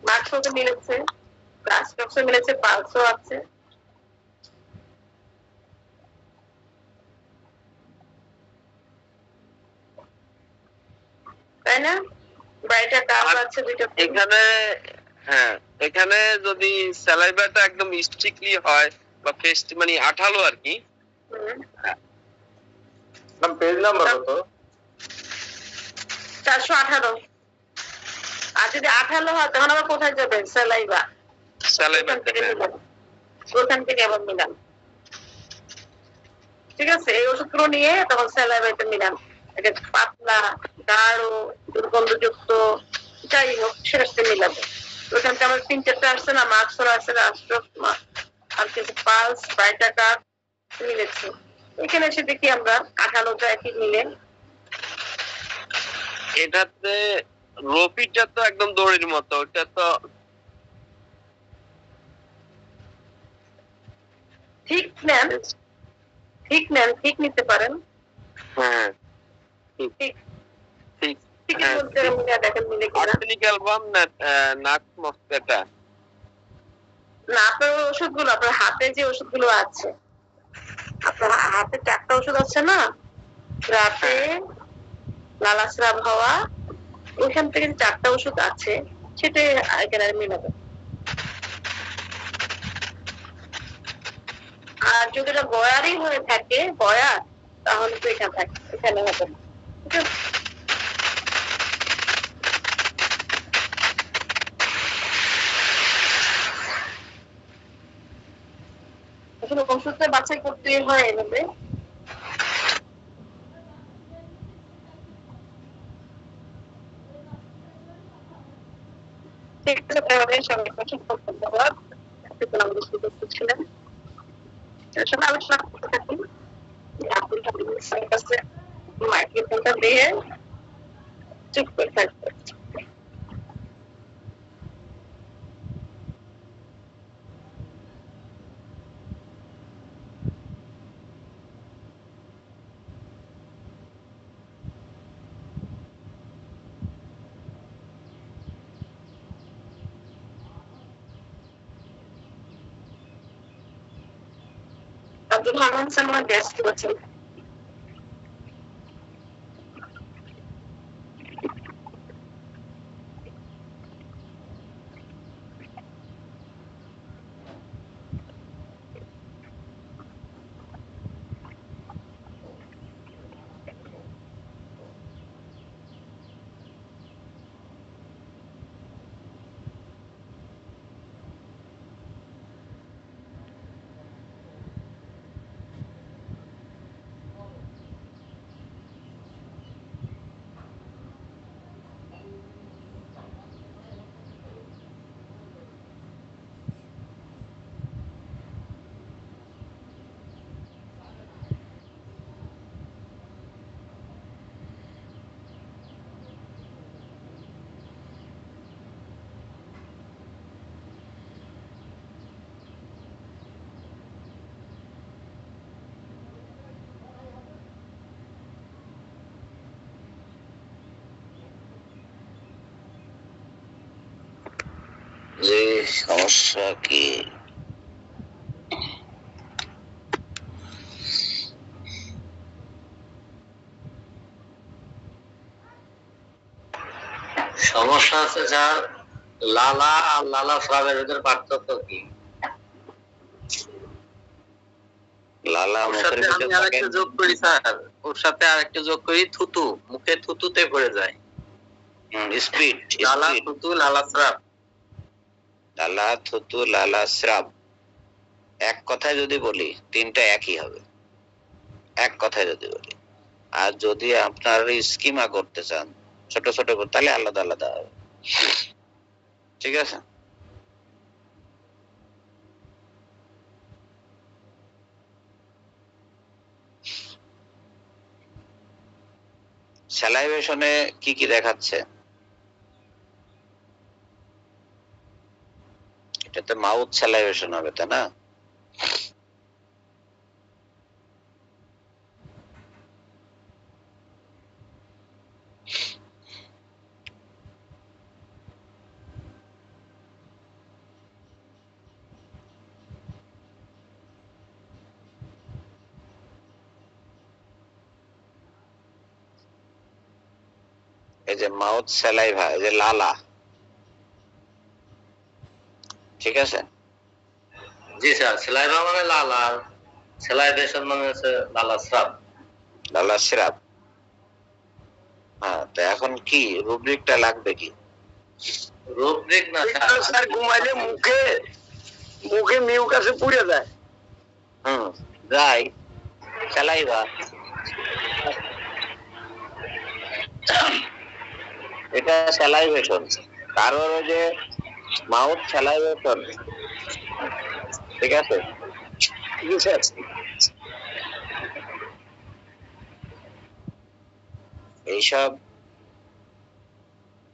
মার্কসলকে মিলেছে, রাস্টক্সও মিলেছে, পালসও আছে। তাই না? বাইটা কাজ আছে দুইটা। এখানে হ্যাঁ, এখানে যদি স্যালাইভাটা একদম স্ট্রিক্টলি হয় বা পেস্ট মানে আঠালো আর কি। পেজ নাম্বার কত? 418। আর যদি আঠালো হয় তখন আবার কোথায় যাবেন? স্যালাইভা ওখান থেকে আবার মিলান, ঠিক আছে? এই ওষুধগুলো নিয়ে তখন স্যালাইভাতে মিলান। এটা পাতলা, গাঢ়, দুর্গন্ধযুক্ত, যাই হোক সেটা মিলাবে। ওখান থেকে আমার 3-4টা আসছে না, মার্কসল আছে, রাস্ট্রক্স আর কিছু পালস, বাইটাকার মিলেছে। এখানে এসে দেখি আমরা আঠালোটা একই মিলে। এটাতে রফিটা তো একদম দড়ির মতো, ওটা তো ঠিক নেন, ঠিক নিতে পারেন। হ্যাঁ ঠিক ঠিক ঠিক বলতে দেখেন মিলে কিনা। আর্সেনিক অ্যালবাম না নাক্স মস্কেটা। না, আপনার ওষুধগুলো, আপনার হাতে যে ওষুধগুলো আছে, আপনার হাতে 4টা ওষুধ আছে না, রাতে লালাস্রাব হওয়া, ওইখান থেকে 4টা ওষুধ আছে, সেটা এখানে মিলাবে। আর যদি এটা গয়ারই হয়ে থাকে, গয়ার, তাহলে তো এখানে থাকে, এখানে হবে না, ঠিক আছে? আসলে ওষুধটা বাছাই করতে হয় এভাবে। ঠিক আছে, তাহলে সবাইকে ধন্যবাদ। আমাদের সুযোগ ছিলেন আলোচনা করতে থাকি। আব্দুল হালিম স্যারের কাছে মাইক্রোফোনটা দিয়ে চুপ করে থাকবে। আব্দুল হালিম স্যার আমার ব্যস্ত আছেন। যে সমস্যা কি সমস্যা আছে স্যার, লালা আর লালা স্রাবের ভিতরে পার্থক্য কি? লালা মুখের ভিতরে আরেকটা যোগ করি স্যার, ওর সাথে আরেকটা যোগ করি, থুতু, মুখে থুতুতে ভরে যায়। স্পিড, লালা থুতু লালা স্রাব, লালা থুতু লালা স্রাব। এক কথায় যদি বলি তিনটা একই হবে, এক কথায় যদি বলি। আর যদি আপনার স্কিমা করতে চান ছোট ছোট তাহলে আলাদা আলাদা হবে। ঠিক আছে? স্যালাইভেশনে কি কি দেখাচ্ছে? এটাতে মাউথ স্যালাইভেশন হবে, তাই না? এই যে মাউথ স্যালাইভা, এই যে লালা, ঠিক আছে? জি স্যার, স্যালাইভা মানে লালা, স্যালাইভেশন মানে হচ্ছে লালা স্রাব, লালা স্রাব। হ্যাঁ, তো এখন কি রুব্রিকটা লাগবে কি? রুব্রিক না স্যার, ঘুমাইলে মুখে মুখে মিউকাসে পুড়ে যায়। যাই স্যালাইভা, এটা স্যালাইভেশন। কারোর যে মাউথ স্যালাইভেশন, ঠিক আছে?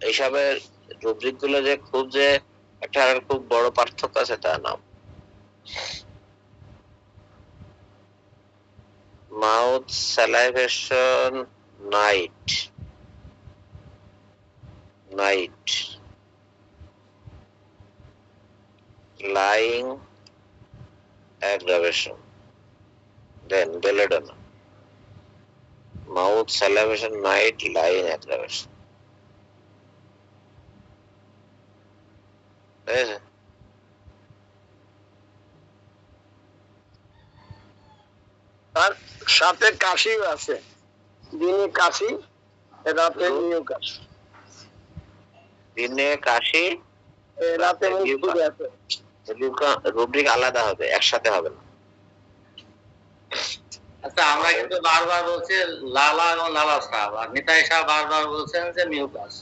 এইসবের রুব্রিক গুলো যে খুব যে একটা খুব বড় পার্থক্য আছে তা না। Mouth salivation night, night lying aggravation, then belladonna. Mouth salivation night, lying aggravation. তার সাথে কাশিও আছে, দিনে কাশি রাতে মিউকাস। দিনে কাশি রাতে মিউকাস আছে। রুব্রিক আলাদা হবে, একসাথে হবে না। আচ্ছা, আমরা কিন্তু বারবার বলছি লালা এবং লালা স্রাব, আর নিতাই সাহেব বারবার বলছেন যে মিউকাস।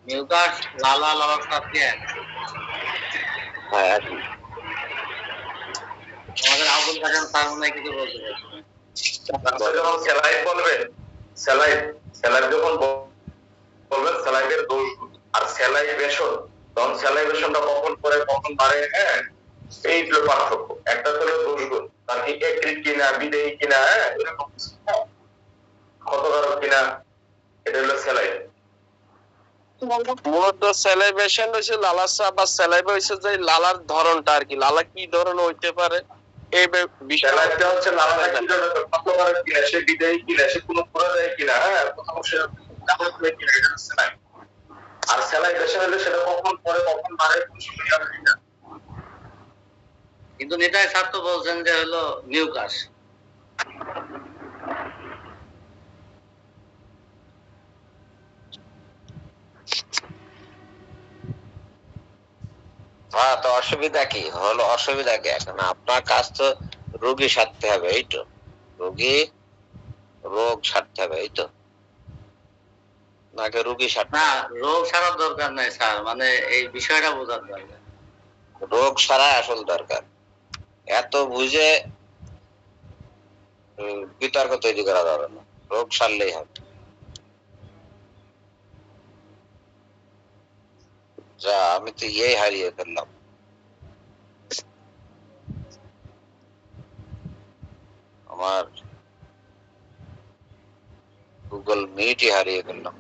মিউকাস লালা লালা স্রাব কি এক? হ্যাঁ, একই। আমাদের আবুল কাশেম স্যার মনে কিছু বলতে চাইছেন। আপনি যখন স্যালাইড বলবেন, স্যালাইড যখন বলবেন স্যালাইডের দোষ, আর স্যালাইভেশন, তখন স্যালাইভেশনটা কখন করে কখন বাড়ে, হ্যাঁ এই হলো পার্থক্য। একটা হলো দোষ গুণ, তার কি একৃত কিনা, বিদেয়ী কিনা, হ্যাঁ এরকম ক্ষতকারক কিনা, এটা হলো স্যালাইভ। মূলত স্যালাইভেশন হইছে লালাসা বা স্যালাইভ হইছে যে লালার ধরনটা আর কি, লালা কি ধরনের হইতে পারে এই স্যালাইভটা হচ্ছে লালাটা কি ধরনের, ক্ষতকারক কিনা, সে বিদেয়ী কিনা, সে কোনো পুরোদায়ী কিনা, হ্যাঁ কোথাও সে কিনা, এটা হচ্ছে স্যালাইভ। আর স্যালাইভেশন হলে সেটা কখন পরে কখন বাড়ে কোন সময় জানি না। কিন্তু নিতাই স্যার তো বলছেন যে হলো মিউকাস। হ্যাঁ, তো অসুবিধা কি হলো? অসুবিধা কি? এখন আপনার কাজ তো রোগী সারতে হবে, এই তো রোগ সারতে হবে, এই তো নাকি রোগী সারতে? না, রোগ সারার দরকার নাই স্যার, মানে এই বিষয়টা বোঝার দরকার। রোগ সারা আসল দরকার। এত বুঝে বিতর্ক তৈরি করা যাবে না, রোগ সারলেই হবে। যা, আমি তো হারিয়ে ফেললাম। আমার গুগল মিটই হারিয়ে ফেললাম।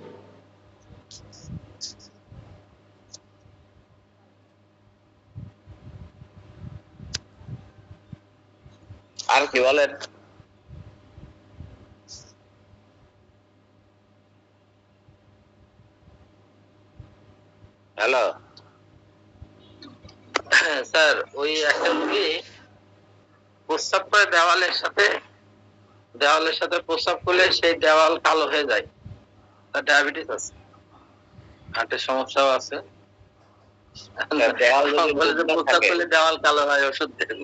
আর কি বলেন? হ্যালো স্যার, ওই একটা রোগী প্রস্রাব করে দেওয়ালের সাথে প্রস্রাব করলে সেই দেওয়াল কালো হয়ে যায়। তার ডায়াবেটিস আছে, হার্টের সমস্যাও আছে। প্রস্রাব করলে দেওয়াল কালো হয়, ওষুধ দেন।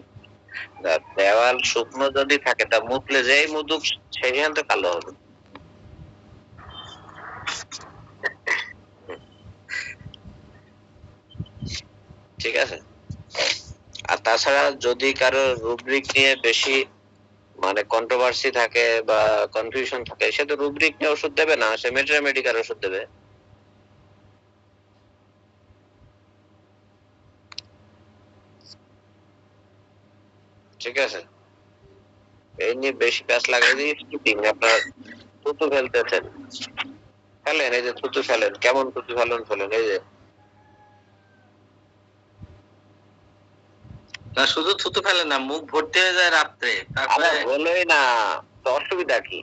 দেওয়াল শুকনো যদি থাকে তা মুখলে যেই মুদুক সেখান তো কালো হবে। ঠিক আছে। আর তাছাড়া যদি কারো রুব্রিক নিয়ে বেশি মানে কন্ট্রোভার্সি থাকে বা কনফিউশন থাকে, সে তো রুব্রিক নিয়ে ওষুধ দেবে না, সে মেডিকাল ওষুধ দেবে। ঠিক আছে, এই নিয়ে বেশি প্যাচ লাগাই দিয়ে আপনার থুতু ফেলতেছেন, ফেলেন, এই যে থুতু ফেলেন, কেমন থুতু ফেলেন, এই যে না, শুধু থুতু ফেলে না, মুখ ভর্তি হয়ে যায় রাত্রে। বলোই না, তো অসুবিধা কি?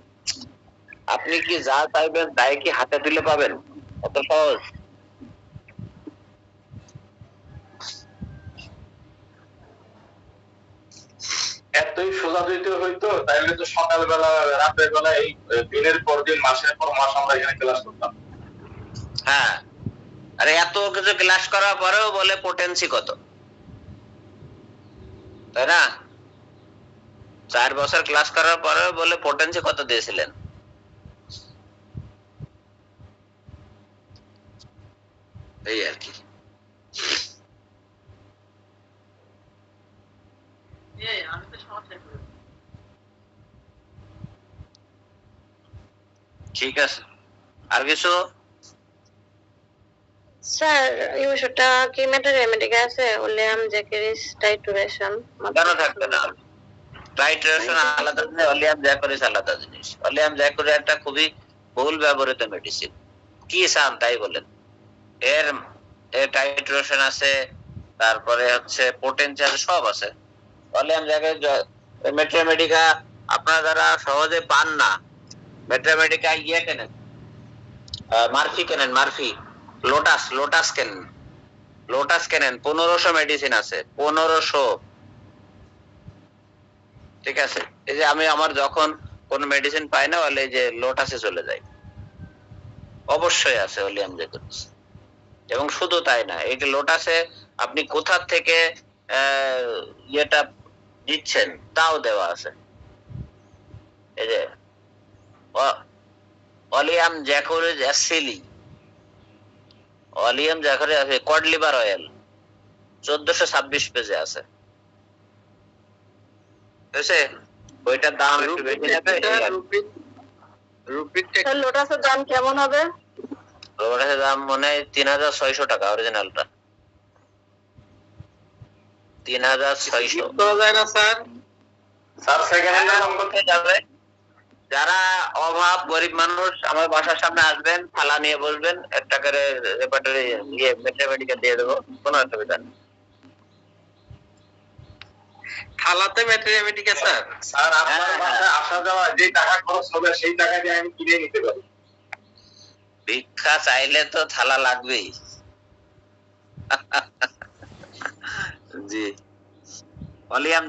আপনি কি যা চাইবেন তাই কি হাতে দিলে পাবেন? অত সহজ? এতই সোজা যদি হইতো তাহলে তো সকালবেলা রাতের বেলা এই দিনের পর দিন মাসের পর মাস আমরা এখানে ক্লাস করতাম। হ্যাঁ, আরে এত কিছু ক্লাস করার পরেও বলে পোটেন্সি কত, তাই না? 4 বছর ক্লাস করার পরেও বলে পোটেন্সি কত দিয়েছিলেন। এই আর কি। ঠিক আছে, আর কিছু? স্যার এই ওষুধটা কি মেটারেমেডিকা আছে? ওলিয়াম জ্যাকারিস টাইটুরেশন কেন থাকবে না? টাইট্রেশন আলাদা জিনিস, ওলিয়াম জ্যাকারিস আলাদা জিনিস। ওলিয়াম জ্যাকারিস একটা খুবই বহুল ব্যবহৃত মেডিসিন। কি চান তাই বলেন। এর টাইট্রেশন আছে, তারপরে হচ্ছে পোটেন্সি আছে, সব আছে। ওলিয়াম জ্যাকারিস মেটারেমেডিকা আপনারা যারা সহজে পান না, মেটারেমেডিকা কেনেন, মার্ফি কেনেন, মার্ফি, লোটাস কেনেন, 1500 মেডিসিন আছে, 1500। ঠিক আছে, এই যে আমি আমার যখন কোন মেডিসিন পাই না, বলে যে লোটাসে চলে যাই, অবশ্যই আছে ওলিয়াম জ্যাকারিস। এবং শুধু তাই না, এই যে লোটাসে আপনি কোথা থেকে ইয়েটা দিচ্ছেন তাও দেওয়া আছে। এই যে ওলিয়াম জ্যাকারিস অ্যাসিলি, ওলিয়াম জ্যাকারিস আছে, কড লিভার অয়েল 1426 পেজে আছে। বুঝছে? ওইটার দাম একটু বেশি নেবে। লোটাসের দাম কেমন হবে? লোটাসের দাম মনে হয় 3600 টাকা অরিজিনালটা। 3600 পাওয়া যায় না স্যার? স্যার সেকেন্ড হ্যান্ড দাম করতে যাবে যারা অভাব গরিব মানুষ আমার বাসার সামনে আসবেন, থালা নিয়ে বসবেন, একটা করে রেপার্টরি ইয়ে ম্যাথমেটিক্যাল দিয়ে দেবো, কোনো অসুবিধা নেই। থালাতে ম্যাথমেটিক্যাল স্যার? স্যার আপনার বাসায় আসা যাওয়া যে টাকা খরচ হবে সেই টাকা দিয়ে আমি কিনে নিতে পারি। ভিক্ষা চাইলে তো থালা লাগবেই। জি, অলিয়াম